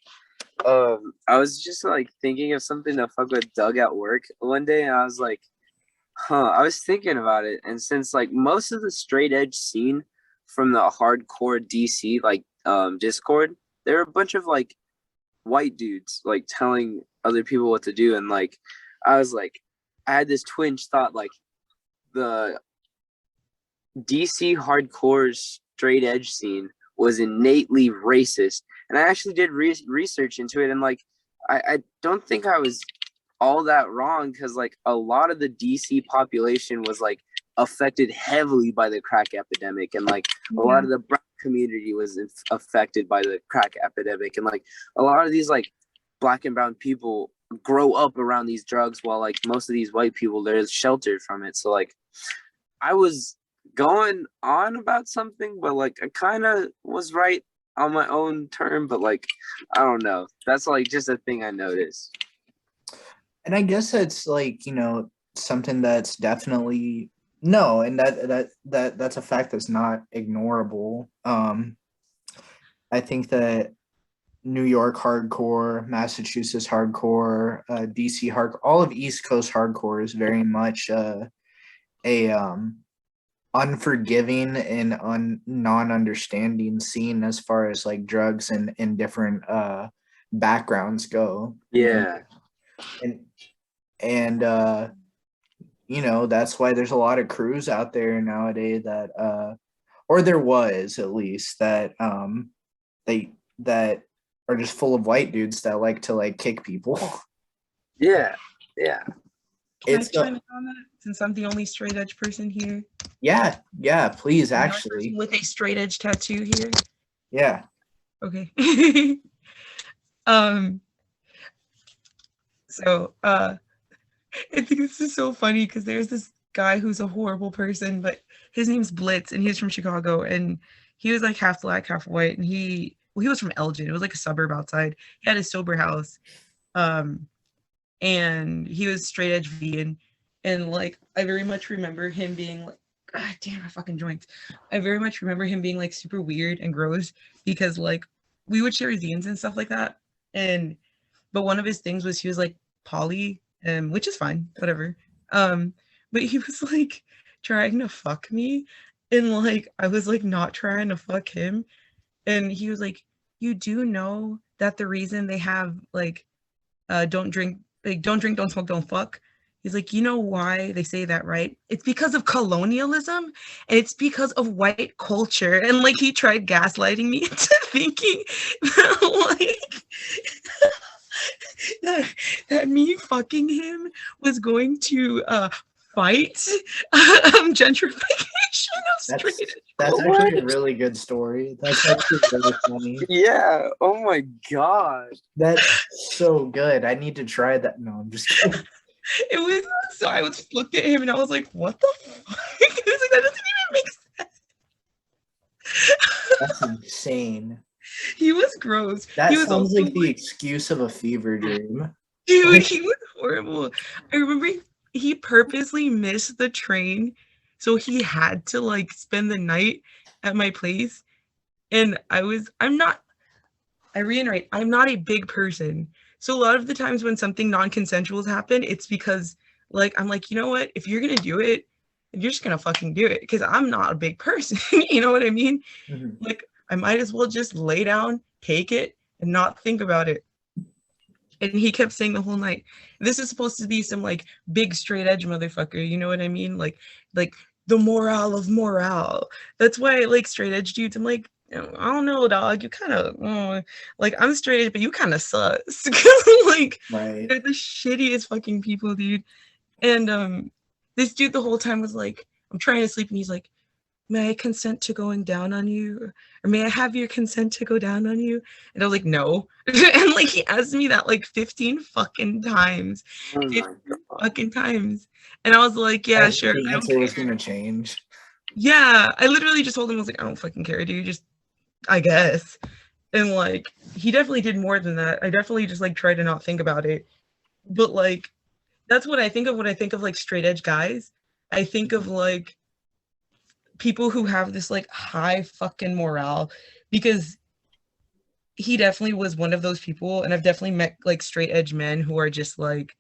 I was just like thinking of something to fuck with Doug at work one day, and I was like, I was thinking about it, and since like most of the straight edge scene from the hardcore DC like Discord, there are a bunch of like white dudes like telling other people what to do, and like I was like, I had this twinge thought like the DC hardcore straight edge scene was innately racist, and I actually did research into it, and like I don't think I was all that wrong, because like a lot of the DC population was like affected heavily by the crack epidemic, and like a lot of the black community was affected by the crack epidemic, and like a lot of these like black and brown people grow up around these drugs, while like most of these white people, they're sheltered from it. So like I was going on about something, but like I kind of was right on my own term, but like I don't know, that's like just a thing I noticed. And I guess that's like, something that's definitely no, and that's a fact that's not ignorable. I think that New York hardcore, Massachusetts hardcore, DC hardcore, all of East Coast hardcore is very much a unforgiving and non-understanding scene as far as like drugs and different backgrounds go. Yeah. And that's why there's a lot of crews out there nowadays that or there was at least that that are just full of white dudes that like to like kick people. Yeah. can I chime in on that, since I'm the only straight edge person here? Yeah, please, The only actually. person with a straight edge tattoo here. Yeah. Okay. So I think this is so funny because there's this guy who's a horrible person, but his name's Blitz and he's from Chicago and he was like half black, half white, and he was from Elgin. It was like a suburb outside. He had his sober house. Um and he was straight edge vegan. And like I very much remember him being like, God damn my fucking joints. I very much remember him being like super weird and gross because like we would share zines and stuff like that. And but one of his things was he was like poly, which is fine, whatever. But he was like trying to fuck me, and like I was like not trying to fuck him, and he was like, "You do know that the reason they have like don't drink, like don't drink, don't smoke, don't fuck." He's like, you know why they say that, right? It's because of colonialism and it's because of white culture. And like he tried gaslighting me into thinking that like that me fucking him was going to fight gentrification of That's straight. that's actually a really good story. That's actually really funny. Yeah. Oh my god. That's so good. I need to try that. No, I'm just kidding. It was so I was looked at him and I was like, what the fuck? It was like that doesn't even make sense. That's insane. He was gross. That He was sounds also like the excuse of a fever dream. dude, he was horrible. I remember he purposely missed the train, so he had to like spend the night at my place. And I reiterate, I'm not a big person. So a lot of the times when something non-consensual happen, it's because like I'm like, you know what? If you're gonna do it, you're just gonna fucking do it. Because I'm not a big person. You know what I mean? Mhm. Like I might as well just lay down, take it, and not think about it. And he kept saying the whole night, this is supposed to be some like big straight edge motherfucker, you know what I mean? Like the morale of morale. That's why I like straight edge dudes. I'm like, I don't know, dog. You kind of like I'm straight edge, but you kind of sus. Like Right. they're the shittiest fucking people, dude. And this dude the whole time was like, I'm trying to sleep, and he's like, may I consent to going down on you? Or may I have your consent to go down on you? And I was like, no. And like he asked me that like 15 fucking times. Oh 15 my god. fucking times. And I was like, yeah, As if sure. the I don't answer was care. gonna change. Yeah. I literally just told him, I was like, I don't fucking care, dude. Just I guess. And like he definitely did more than that. I definitely just like tried to not think about it. But like that's what I think of when I think of like straight edge guys. I think of like people who have this like high fucking morale because he definitely was one of those people, and I've definitely met like straight edge men who are just like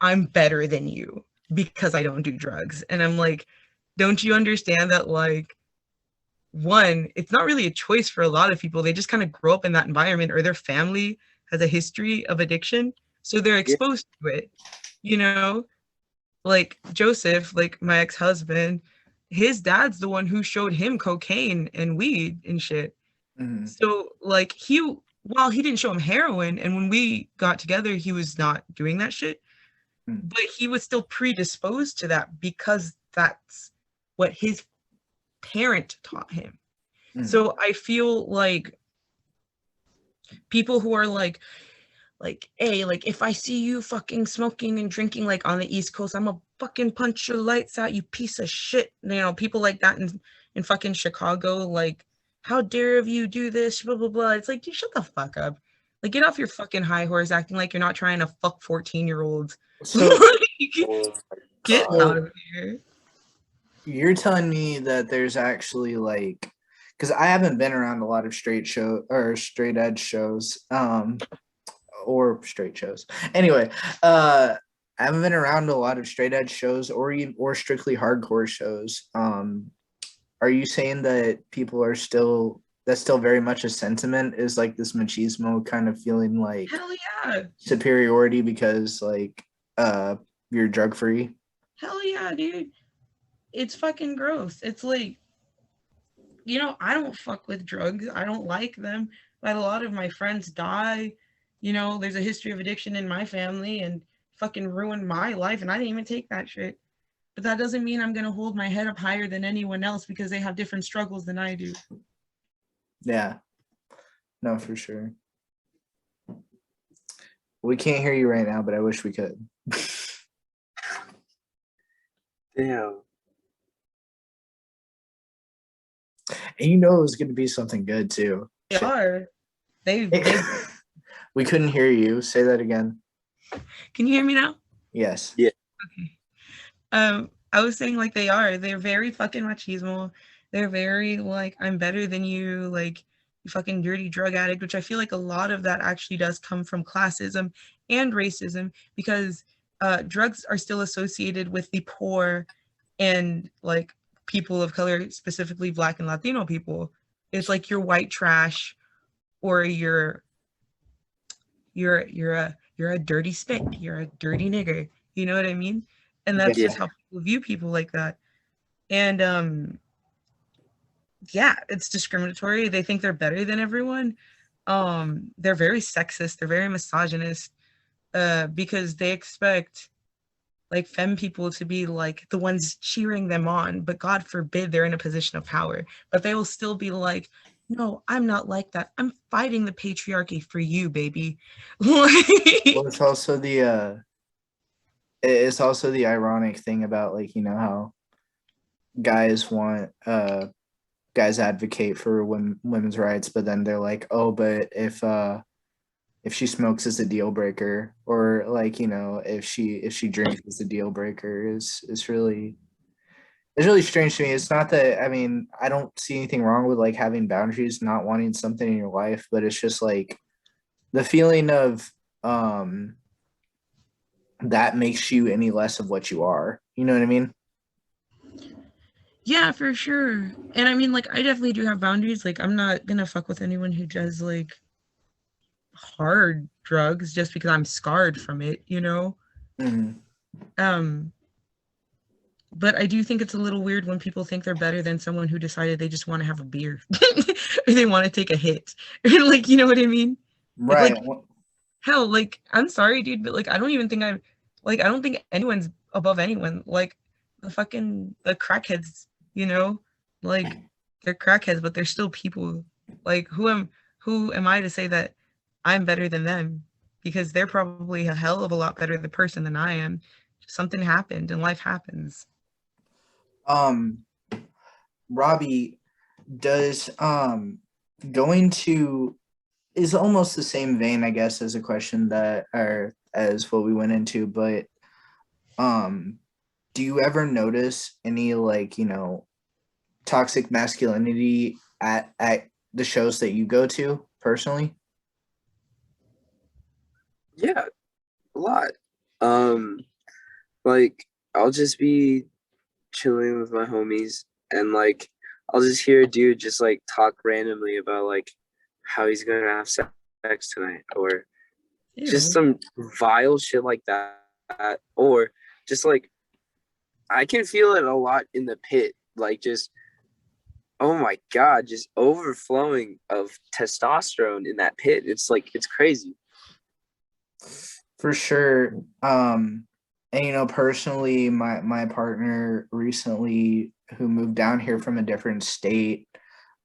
I'm better than you because I don't do drugs. And I'm like, don't you understand that like one, it's not really a choice for a lot of people. They just kind of grow up in that environment or their family has a history of addiction, so they're Yeah. exposed to it, you know? Like Joseph, like my ex-husband, his dad's the one who showed him cocaine and weed and shit. Mhm. So like while he didn't show him heroin, and when we got together, he was not doing that shit, Mm. but he was still predisposed to that because that's what his parent taught him. Mhm. So I feel like people who are like, hey, like if I see you fucking smoking and drinking like on the East Coast, I'm gonna fucking punch your lights out, you piece of shit. You know, people like that in fucking Chicago, like, how dare you do this, blah blah blah. It's like, you shut the fuck up. Like, get off your fucking high horse acting like you're not trying to fuck 14-year-olds. So, Oh my Get god. out of here. you're telling me that there's actually like, because I haven't been around a lot of straight edge shows, or straight shows. Anyway, I haven't been around a lot of straight edge shows or strictly hardcore shows. Are you saying that people are still that's still very much a sentiment, is like this machismo kind of feeling like Hell yeah. superiority because like you're drug free? Hell yeah, dude. It's fucking gross. It's like, I don't fuck with drugs. I don't like them. But a lot of my friends die. There's a history of addiction in my family and fucking ruined my life. And I didn't even take that shit. But that doesn't mean I'm going to hold my head up higher than anyone else because they have different struggles than I do. Yeah, no, for sure. We can't hear you right now, but I wish we could. Damn. And you know it was going to be something good too. They are. They We couldn't hear you. Say that again. Can you hear me now? Yes. Yeah. Okay. I was saying like they are. They're very fucking machismo. They're very like I'm better than you, like you fucking dirty drug addict, which I feel like a lot of that actually does come from classism and racism because drugs are still associated with the poor and like people of color, specifically Black and Latino people. It's like you're white trash or you're a dirty spit, you're a dirty nigger. You know what I mean? And that's Yeah. just how people view people like that. And yeah, it's discriminatory. They think they're better than everyone. They're very sexist, they're very misogynist, because they expect like femme people to be like the ones cheering them on, but God forbid they're in a position of power. But they will still be like, no, I'm not like that. I'm fighting the patriarchy for you, baby. Well, it's also the ironic thing about like, you know, how guys want guys advocate for women's rights, but then they're like, oh, but if she smokes is a deal breaker, or like, you know, if she drinks is a deal breaker, is really, it's really strange to me. It's not that, I mean, I don't see anything wrong with like having boundaries, not wanting something in your life, but it's just like the feeling of that makes you any less of what you are. You know what I mean? Yeah, for sure. And I mean, like, I definitely do have boundaries. Like, I'm not gonna fuck with anyone who does like hard drugs just because I'm scarred from it, you know? Mm-hmm. Um, but I do think it's a little weird when people think they're better than someone who decided they just want to have a beer or they want to take a hit. Like, you know what I mean? Right. Like, hell, like, I'm sorry, dude, but like, I don't even think I'm like, I don't think anyone's above anyone. Like, the crackheads, you know? Like, they're crackheads, but they're still people. Like, who am I to say that I'm better than them? Because they're probably a hell of a lot better the person than I am. Something happened and life happens. um Robbie, does going to is almost the same vein, I guess, as a question that or as what we went into, but do you ever notice any like, you know, toxic masculinity at the shows that you go to personally? Yeah, a lot. Um, like I'll just be chilling with my homies and like I'll just hear a dude just like talk randomly about like how he's gonna have sex tonight or just some vile shit like that. Or just like I can feel it a lot in the pit, like just oh my god, just overflowing of testosterone in that pit. It's like it's crazy. For sure. And you know, personally, my partner recently, who moved down here from a different state,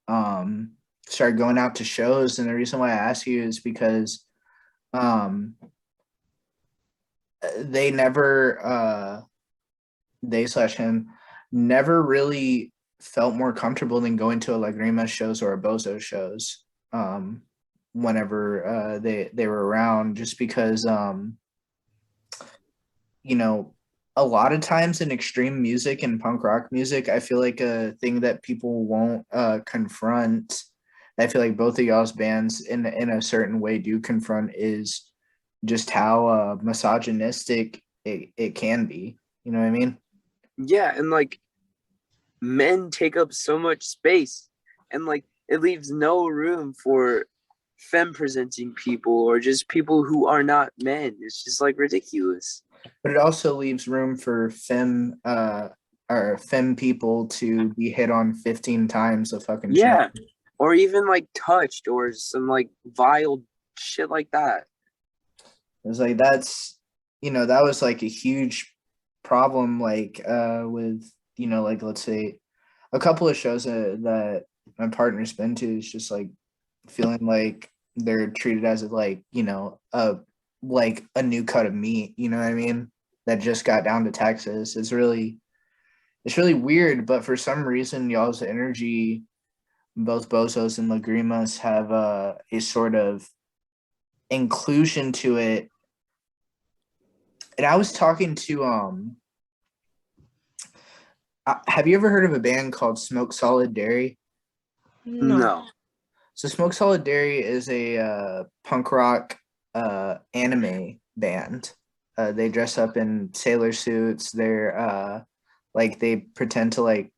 started going out to shows. And the reason why I ask you is because um they never they slash him never really felt more comfortable than going to a Lagrima shows or a Bozo shows whenever they were around, just because you know, a lot of times in extreme music and punk rock music, I feel like a thing that people won't confront, I feel like both of y'all's bands in a certain way do confront, is just how misogynistic it can be. You know what I mean? Yeah, and like men take up so much space and like it leaves no room for femme presenting people or just people who are not men. It's just like ridiculous. But it also leaves room for femme or femme people to be hit on 15 times a fucking show. Yeah, or even like touched or some like vile shit like that. It's like that's, you know, that was like a huge problem, like with, you know, like let's say a couple of shows that my partner's been to, is just like feeling like they're treated as like, you know, a like a new cut of meat, you know what I mean? That just got down to Texas. It's really weird, but for some reason y'all's energy, both Bozos and Lagrimas, have a sort of inclusion to it. And I was talking to have you ever heard of a band called Smoke Solid Dairy? No. So Smoke Solid Dairy is a punk rock anime band. They dress up in sailor suits. They're like they pretend to like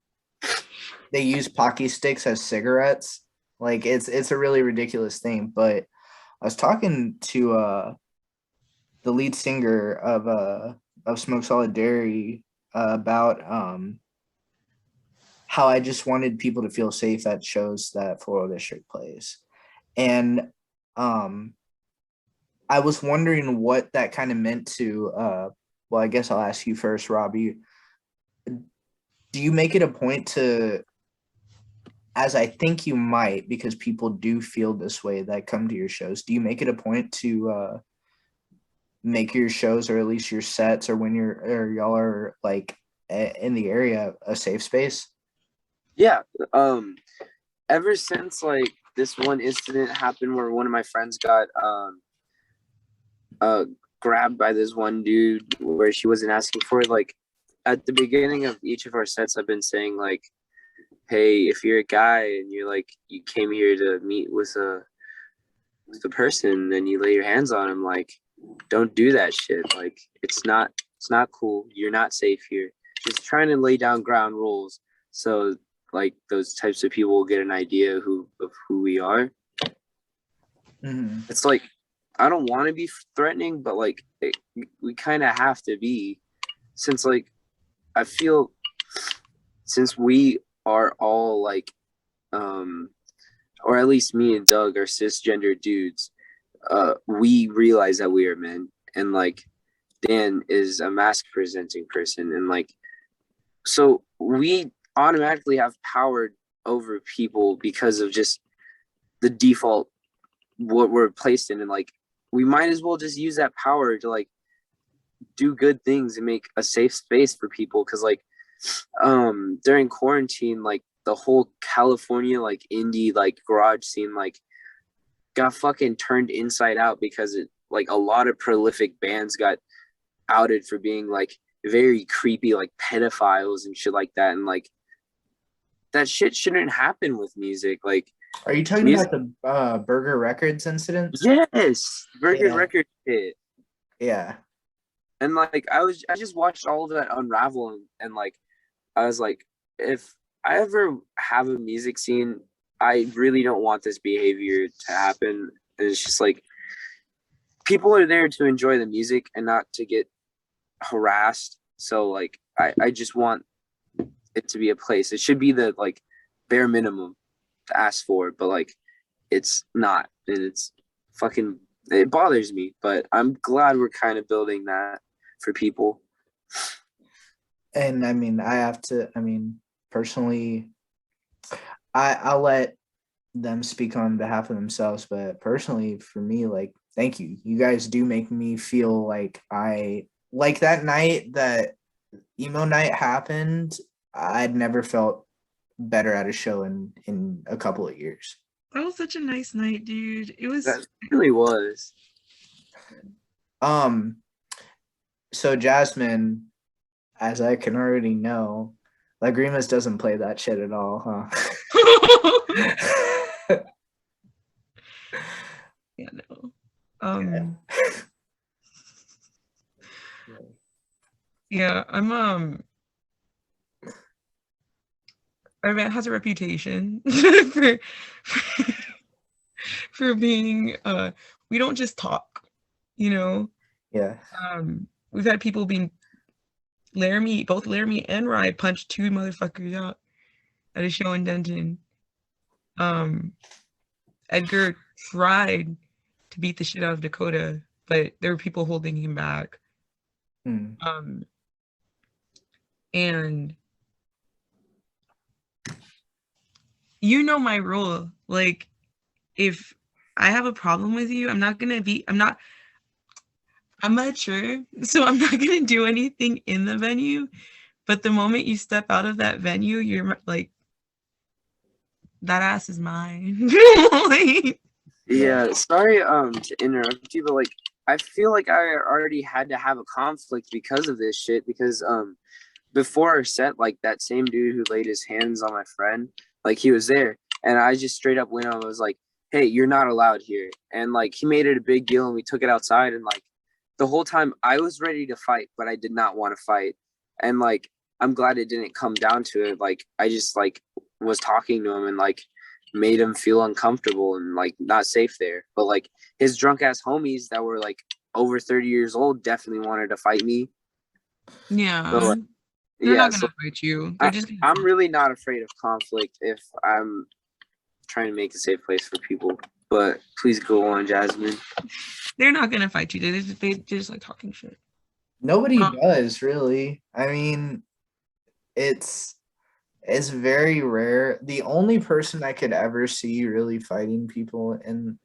they use Pocky sticks as cigarettes. Like it's a really ridiculous thing. But I was talking to the lead singer of Smoke Solid Dairy about how I just wanted people to feel safe at shows that Floral District plays. And I was wondering what that kind of meant to well, I guess I'll ask you first, Robbie. Do you make it a point to, as I think you might, because people do feel this way that come to your shows, do you make it a point to make your shows, or at least your sets, or when y'all are like in the area, a safe space? Yeah. Ever since like this one incident happened where one of my friends got grabbed by this one dude where she wasn't asking for it, like at the beginning of each of our sets I've been saying like, hey, if you're a guy and you're like you came here to meet with a person and you lay your hands on him, like don't do that shit. Like it's not cool. You're not safe here. Just trying to lay down ground rules so like those types of people will get an idea of who we are. Mm-hmm. It's like I don't want to be threatening, but like we kind of have to be, since like I feel since we are all like or at least me and Doug are cisgender dudes, we realize that we are men, and like Dan is a mask presenting person, and like so we automatically have power over people because of just the default what we're placed in, and like we might as well just use that power to like do good things and make a safe space for people, because like during quarantine, like the whole California like indie like garage scene like got fucking turned inside out because it like a lot of prolific bands got outed for being like very creepy like pedophiles and shit like that, and like that shit shouldn't happen with music. Like, are you talking about the Burger Records incident? Yes, Burger Yeah. Record shit. Yeah. And like I just watched all of that unravel, and like I was like, if I ever have a music scene, I really don't want this behavior to happen. And it's just like people are there to enjoy the music and not to get harassed. So like I just want it to be a place. It should be the like bare minimum to ask for, but like it's not, and it's fucking it bothers me. But I'm glad we're kind of building that for people. And I mean, personally, I'll let them speak on behalf of themselves, but personally for me, like, thank you. You guys do make me feel like like that night that emo night happened, I'd never felt better at a show in a couple of years. That was such a nice night, dude. It was. That really was. So Jasmine, as I can already know, Lagrimas doesn't play that shit at all, huh? Yeah, no. Yeah, our event has a reputation for, for being we don't just talk, you know. Yeah. We've had people being both Laramie and Rye punched 2 motherfuckers out at a show in Denton. Edgar tried to beat the shit out of Dakota, but there were people holding him back. And you know my rule. Like, if I have a problem with you, I'm not I'm not sure, so I'm not gonna do anything in the venue. But the moment you step out of that venue, you're like, that ass is mine. Like, Yeah, sorry to interrupt you, but like I feel like I already had to have a conflict because of this shit because before our set, like that same dude who laid his hands on my friend, like he was there and I just straight up went on and was like, "Hey, you're not allowed here." And like he made it a big deal and we took it outside and like the whole time I was ready to fight, but I did not want to fight. And like I'm glad it didn't come down to it. Like I just like was talking to him and like made him feel uncomfortable and like not safe there. But like his drunk ass homies that were like over 30 years old definitely wanted to fight me. yeah, So like, they're yeah, not so gonna fight you. They're just I'm really not afraid of conflict if I'm trying to make a safe place for people. But please go on, Jasmine. they're not gonna fight you. They just like talking shit. Nobody does really. I mean, it's very rare. The only person I could ever see really fighting people, and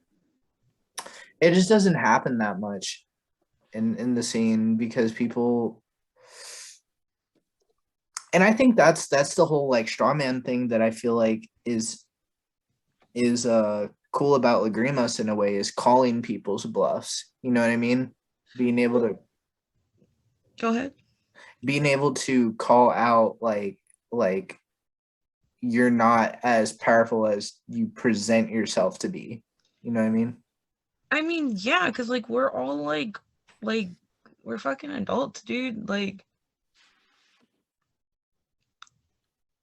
it just doesn't happen that much in the scene because people. And I think that's the whole like straw man thing that I feel like is cool about Lagrimos in a way, is calling people's bluffs. You know what I mean? Being able to Go ahead. call out like you're not as powerful as you present yourself to be. You know what I mean? I mean, yeah, because like we're all like we're fucking adults, dude. Like,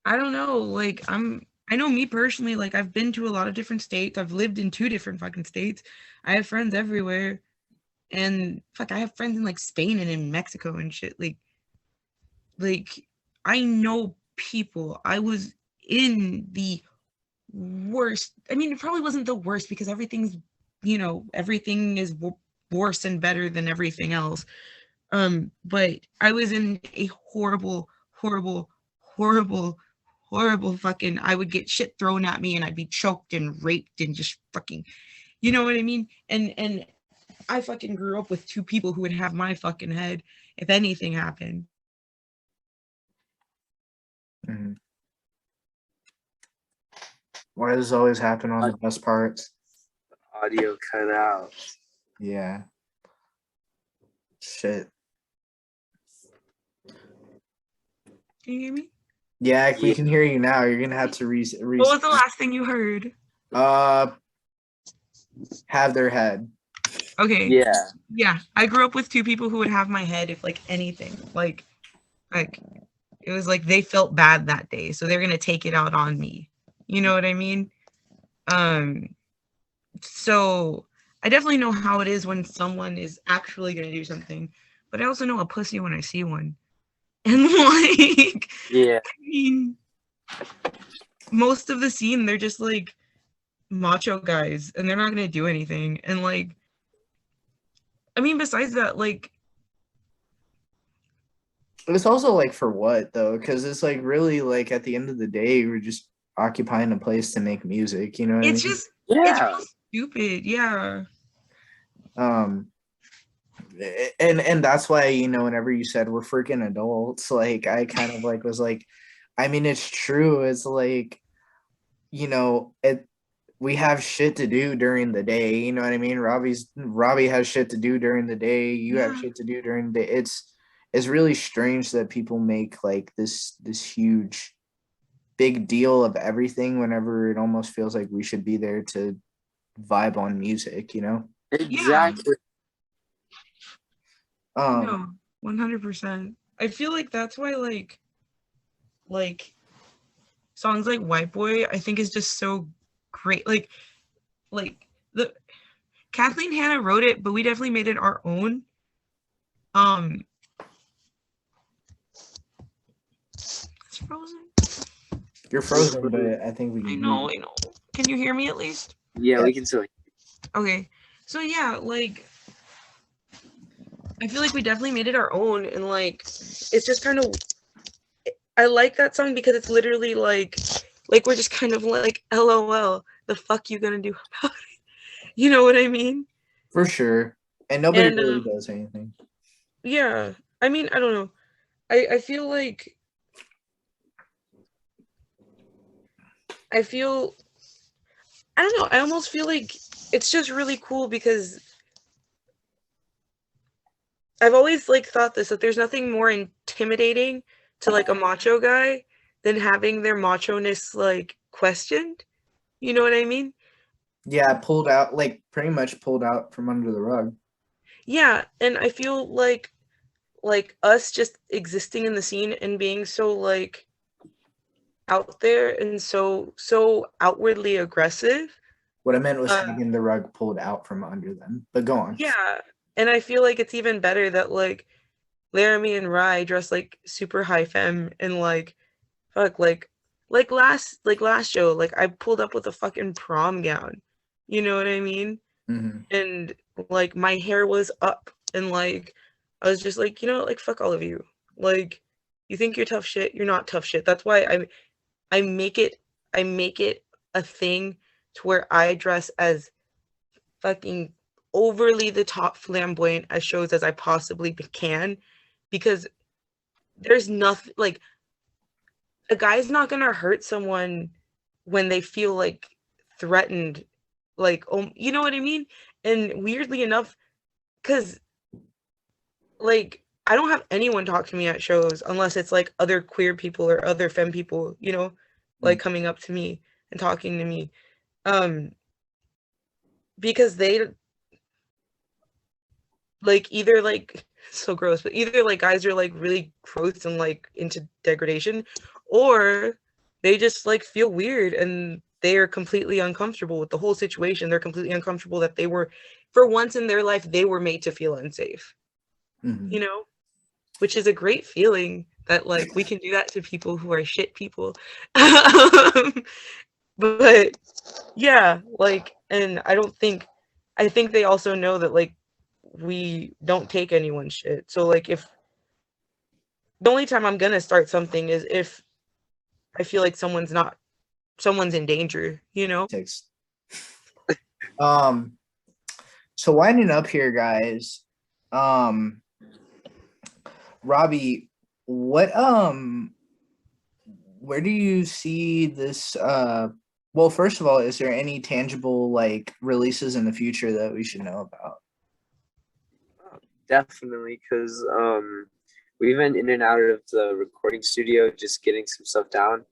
I don't know. Like, I know me personally, like I've been to a lot of different states. I've lived in 2 different fucking states. I have friends everywhere. And fuck, I have friends in like Spain and in Mexico and shit. Like I know people. I was in the worst. I mean, it probably wasn't the worst because everything's, everything is worse and better than everything else. But I was in a horrible, horrible, horrible, horrible fucking. I would get shit thrown at me and I'd be choked and raped and just fucking, you know what I mean? And I fucking grew up with 2 people who would have my fucking head if anything happened. Mm-hmm. Why does this always happen on the best parts? Audio cut out. Yeah. Shit. Can you hear me? Yeah, we can hear you now. You're gonna have to What was the last thing you heard? Have their head. Okay. Yeah. I grew up with 2 people who would have my head if like anything. Like it was like they felt bad that day, so they're gonna take it out on me. You know what I mean? So I definitely know how it is when someone is actually gonna do something, but I also know a pussy when I see one. And like, Yeah. I mean, most of the scene, they're just like macho guys and they're not gonna do anything. And like, I mean, besides that, like, it's also like for what though? Because it's like really like at the end of the day, we're just occupying a place to make music. You know what I mean? just Yeah. it's stupid. Yeah. And that's why, whenever you said we're freaking adults, like I kind of like was like, I mean, it's true. It's like, we have shit to do during the day. You know what I mean? Robbie has shit to do during the day. You have shit to do during the day. It's really strange that people make like this huge big deal of everything whenever it almost feels like we should be there to vibe on music, Exactly. No, 100%. I feel like that's why like songs like White Boy, I think is just so great. Like the Kathleen Hanna wrote it, but we definitely made it our own. It's frozen. You're frozen, but I think we can. I know. Can you hear me at least? Yeah, we can still. Okay. So yeah, like I feel like we definitely made it our own, and like it's just kind of, I like that song because it's literally like we're just kind of like, LOL, the fuck you gonna do about it? You know what I mean? For sure. And nobody And really does anything. yeah, I mean, I don't know. I feel like I feel I don't know. I almost feel like it's just really cool because I've always like thought this, that there's nothing more intimidating to like a macho guy than having their macho-ness like questioned. You know what I mean? Yeah, pulled out, like pretty much pulled out from under the rug. Yeah, and I feel like us just existing in the scene and being so like out there and so outwardly aggressive. What I meant was Uh, having the rug pulled out from under them. But go on. yeah, and I feel like it's even better that like Laramie and Rye dress like super high femme and like fuck like last show like I pulled up with a fucking prom gown. You know what I mean? Mm-hmm. And like my hair was up and like I was just like, like fuck all of you. Like you think you're tough shit, you're not tough shit. That's why I make it I make it a thing to where I dress as fucking overly the top flamboyant as shows as I possibly can, because there's nothing like a guy's not gonna hurt someone when they feel like threatened, like, oh, you know what I mean? And weirdly enough, because like I don't have anyone talk to me at shows unless it's like other queer people or other femme people, like coming up to me and talking to me. Um, because they like either like so gross, but either like guys are like really gross and like into degradation, or they just like feel weird and they are completely uncomfortable with the whole situation. They're completely uncomfortable that they were, for once in their life, they were made to feel unsafe, Mm-hmm. which is a great feeling that like we can do that to people who are shit people. But yeah, like, and I think they also know that like we don't take anyone's shit. So like if the only time I'm gonna start something is if I feel like someone's in danger. Takes. Um. So winding up here, guys. Um. Robbie, what where do you see this well, first of all, is there any tangible like releases in the future that we should know about? Definitely, because we've been in and out of the recording studio just getting some stuff down,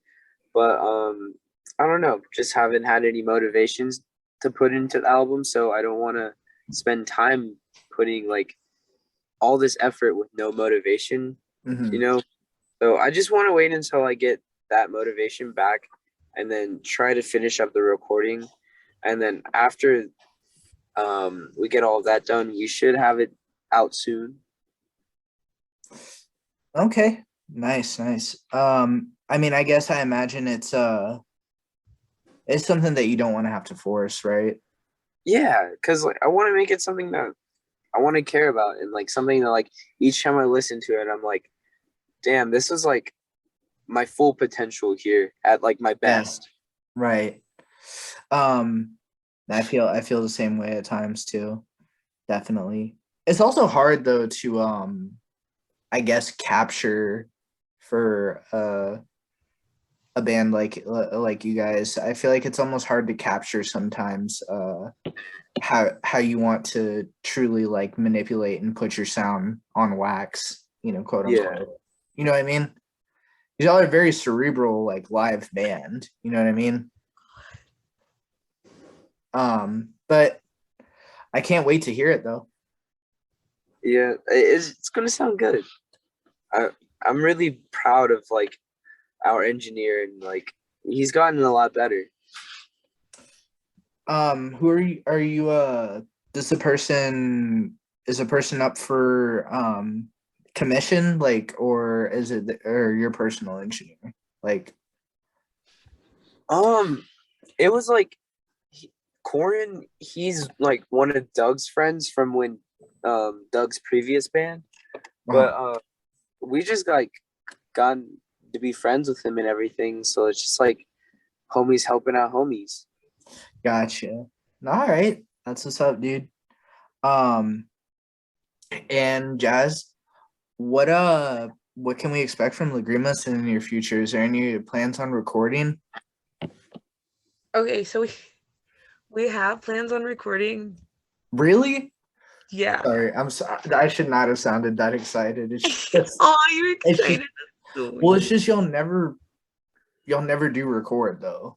but I don't know, just haven't had any motivations to put into the album, so I don't want to spend time putting like all this effort with no motivation, Mm-hmm. you know. So I just want to wait until I get that motivation back and then try to finish up the recording, and then after we get all of that done, we should have it out soon. Okay. Nice. I mean, I guess I imagine it's something that you don't want to have to force, right? Yeah, because like I want to make it something that I want to care about, and like something that like each time I listen to it, I'm like, damn, this is like my full potential here at like my best. Right. Um I feel the same way at times too. Definitely. It's also hard though to I guess capture for a band like you guys. I feel like it's almost hard to capture sometimes how you want to truly like manipulate and put your sound on wax, quote Yeah, unquote. You know what I mean? Y'all are a very cerebral like live band, you know what I mean? But I can't wait to hear it though. yeah, it's gonna sound good. I I'm really proud of like our engineer, and like he's gotten a lot better. Who are you does the person is a person up for commission, like, or is it or your personal engineer? Like, Um, it was like Corin. He's like one of Doug's friends from when Doug's previous band, but we just like gotten to be friends with him and everything. So it's just like homies helping out homies. gotcha. All right, that's what's up, dude. Um, And Jazz, what can we expect from Lagrimas in the near future? Is there any plans on recording? Okay, so we have plans on recording. Really? Yeah. Sorry, I'm sorry. I should not have sounded that excited. It's just, Oh, you're it's excited. just, That's so well, it's sweet. just y'all never do record though.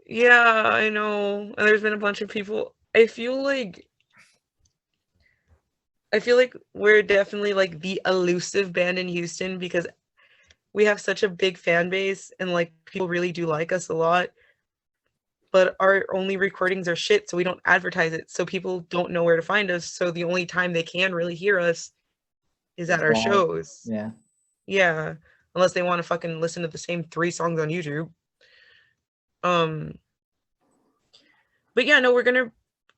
Yeah, I know. And there's been a bunch of people. I feel like we're definitely like the elusive band in Houston because we have such a big fan base and like people really do like us a lot. But our only recordings are shit, so we don't advertise it. So people don't know where to find us. So the only time they can really hear us is at our Live. shows. Yeah. Yeah. Unless they want to fucking listen to the same 3 songs on YouTube. Um but yeah, no, we're gonna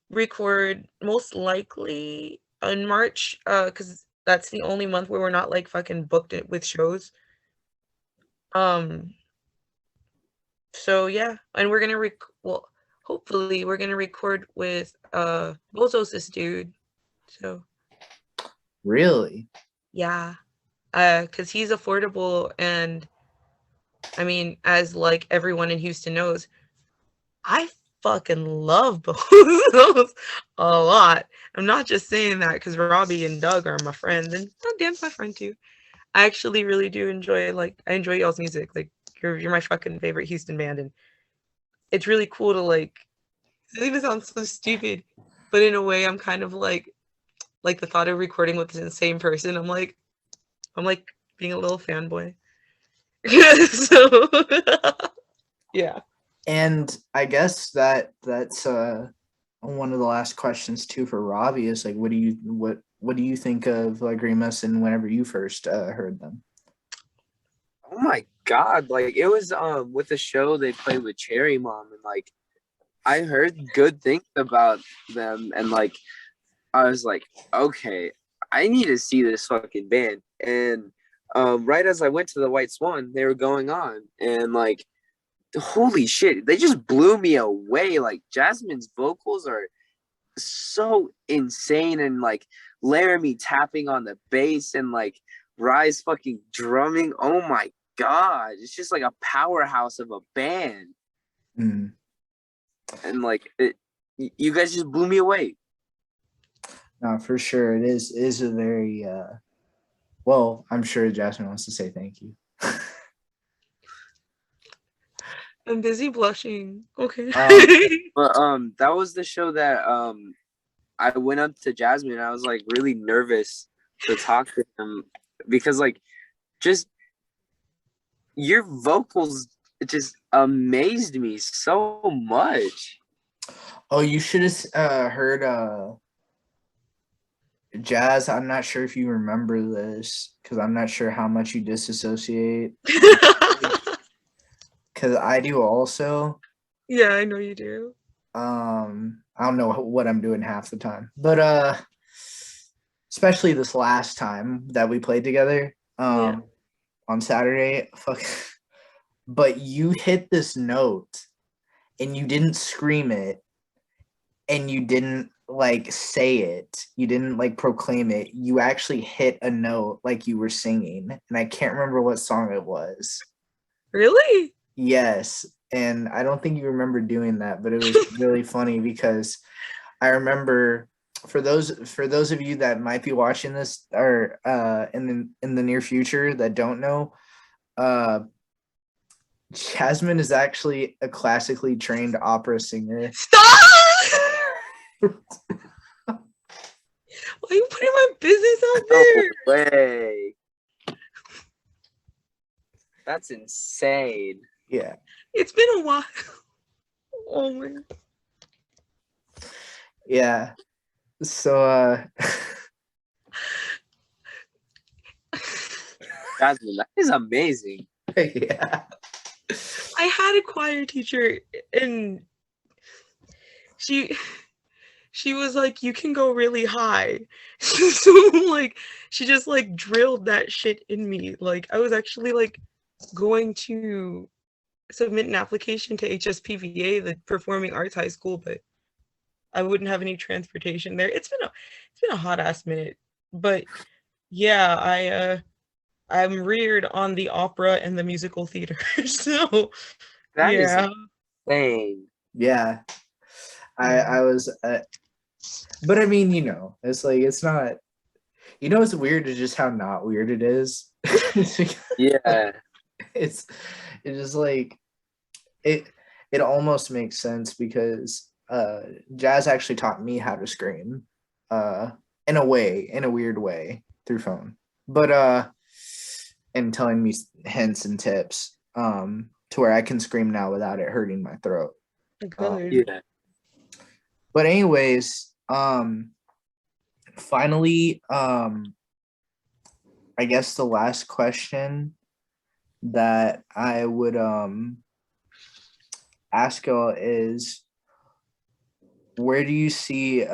record most likely in March, because that's the only month where we're not like fucking booked it with shows. Um, so yeah, and we're gonna well, hopefully we're gonna record with Bozo's this dude. So Really? yeah, because he's affordable, and I mean, as like everyone in Houston knows, I fucking love Bozo's a lot. I'm not just saying that because Robbie and Doug are my friends, and Dan's my friend too. I actually really do enjoy I enjoy y'all's music. Like you're my fucking favorite Houston band, and it's really cool to like. It even sounds so stupid, but in a way, I'm kind of like the thought of recording with the same person. I'm like being a little fanboy. So yeah. And I guess that's one of the last questions too for Robbie is like, what do you think of Lagrimas and whenever you first heard them? Oh my god, like it was with the show they played with Cherry Mom, and like I heard good things about them, and like I was like, okay, I need to see this fucking band. And right as I went to the White Swan, they were going on, and like holy shit, they just blew me away. Like Jasmine's vocals are so insane, and like Laramie tapping on the bass, and like Rise fucking drumming. Oh my god, it's just like a powerhouse of a band. Mm. And like you guys just blew me away. No, for sure. It is a very well, I'm sure Jasmine wants to say thank you. I'm busy blushing. Okay. But that was the show that I went up to Jasmine, and I was like really nervous to talk to him because like just your vocals just amazed me so much. Oh, you should have heard Jazz. I'm not sure if you remember this because I'm not sure how much you disassociate. Because I do also. Yeah, I know you do. I don't know what I'm doing half the time, but especially this last time that we played together Yeah. on Saturday. Fuck. But you hit this note and you didn't scream it and you didn't like say it. You didn't like proclaim it. You actually hit a note like you were singing. And I can't remember what song it was. Really? Yes. And I don't think you remember doing that, but it was really funny because I remember for those of you that might be watching this or in the near future that don't know, Jasmine is actually a classically trained opera singer. Stop! Why are you putting my business out there? No way. That's insane. Yeah. It's been a while. Oh my god. Yeah. So Jasmine, that is amazing. yeah. I had a choir teacher and she was like, you can go really high. So like she just like drilled that shit in me. Like I was actually like going to submit an application to HSPVA, the Performing Arts High School, but I wouldn't have any transportation there. It's been a hot ass minute. But yeah, I'm reared on the opera and the musical theater. So That is yeah. insane. Yeah, Yeah. I was, but I mean, it's like it's not. It's weird to just how not weird it is. Yeah. it's it's just like it. It almost makes sense because Jazz actually taught me how to scream, uh, in a weird way through phone, but and telling me hints and tips, to where I can scream now without it hurting my throat. Good. Yeah. But anyways, finally, I guess the last question that I would ask y'all is, where do you see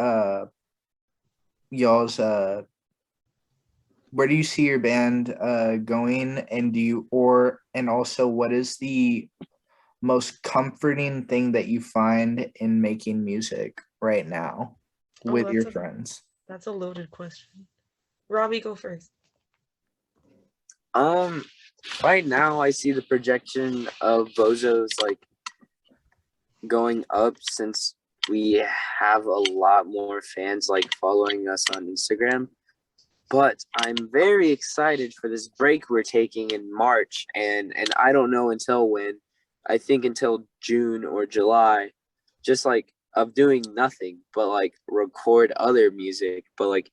y'all's where do you see your band going, and and also what is the most comforting thing that you find in making music right now Oh, with your friends? that's a loaded question. Robbie, go first. Right now I see the projection of Bozos like going up since we have a lot more fans like following us on Instagram. But I'm very excited for this break we're taking in March, and I don't know until when. I think until June or July, just like of doing nothing but like record other music. But like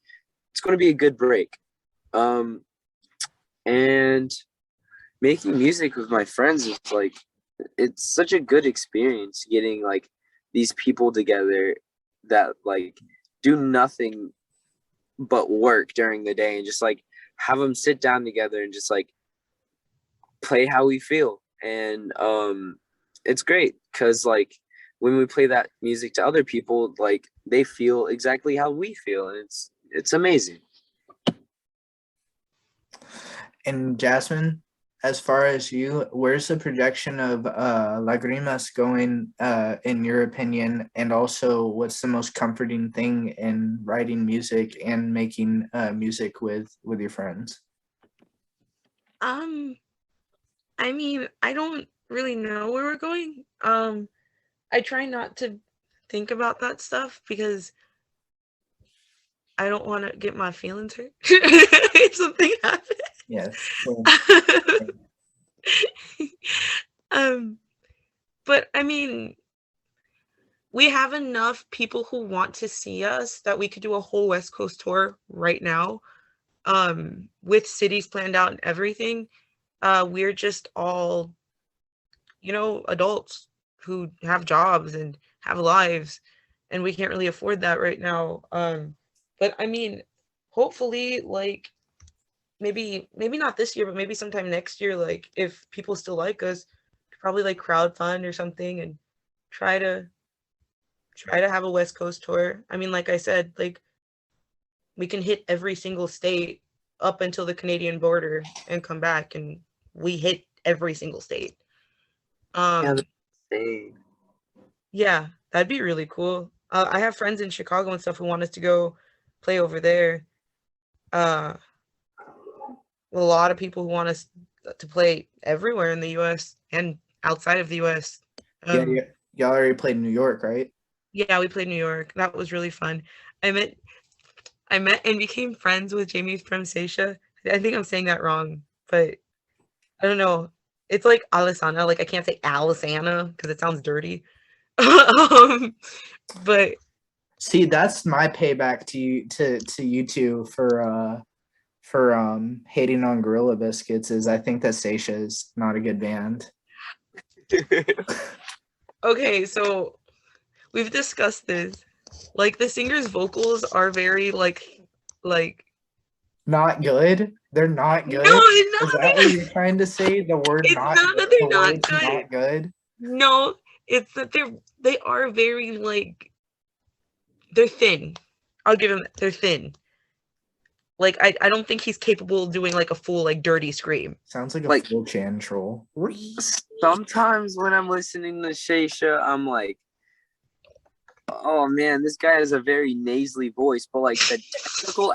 it's going to be a good break. And making music with my friends is like it's such a good experience getting like these people together that like do nothing but work during the day and just like have them sit down together and just like play how we feel. And it's great because like when we play that music to other people, like they feel exactly how we feel, and it's amazing. And Jasmine, as far as you, where's the projection of Lagrimas going, in your opinion? And also, what's the most comforting thing in writing music and making music with your friends? I mean, I don't really know where we're going. I try not to think about that stuff because I don't want to get my feelings hurt if something happens. Yes. um, but I mean, we have enough people who want to see us that we could do a whole West Coast tour right now, with cities planned out and everything. We're just all, adults who have jobs and have lives, and we can't really afford that right now. But I mean, hopefully, like maybe not this year, but maybe sometime next year, like if people still like us, probably like crowdfund or something and try to have a West Coast tour. I mean, like I said, like we can hit every single state up until the Canadian border and come back, and we hit every single state. Yeah, Um, that's insane. yeah, that'd be really cool. I have friends in Chicago and stuff who want us to go play over there. Uh, a lot of people who want us to play everywhere in the U.S. and outside of the U.S. Yeah, Um, y'all already played New York, right? yeah, we played New York. That was really fun. I met I met and became friends with Jamie from Seisha. I think I'm saying that wrong, but I don't know. It's like Alisana. Like I can't say Alisana because it sounds dirty. But See, that's my payback to you two for hating on Gorilla Biscuits, is I think that Stacia is not a good band. okay, so we've discussed this. Like the singer's vocals are very like Not good. They're not no, good. it's Is not that what you're trying to say? The word it's not not good, that they're the not words good. not good. No, it's that they are very like they're thin. I'll give him they're thin. Like I don't think he's capable of doing like a full like dirty scream. Sounds like a Like 4chan troll. sometimes when I'm listening to Shaysha, I'm like, oh man, this guy has a very nasally voice. But like the technical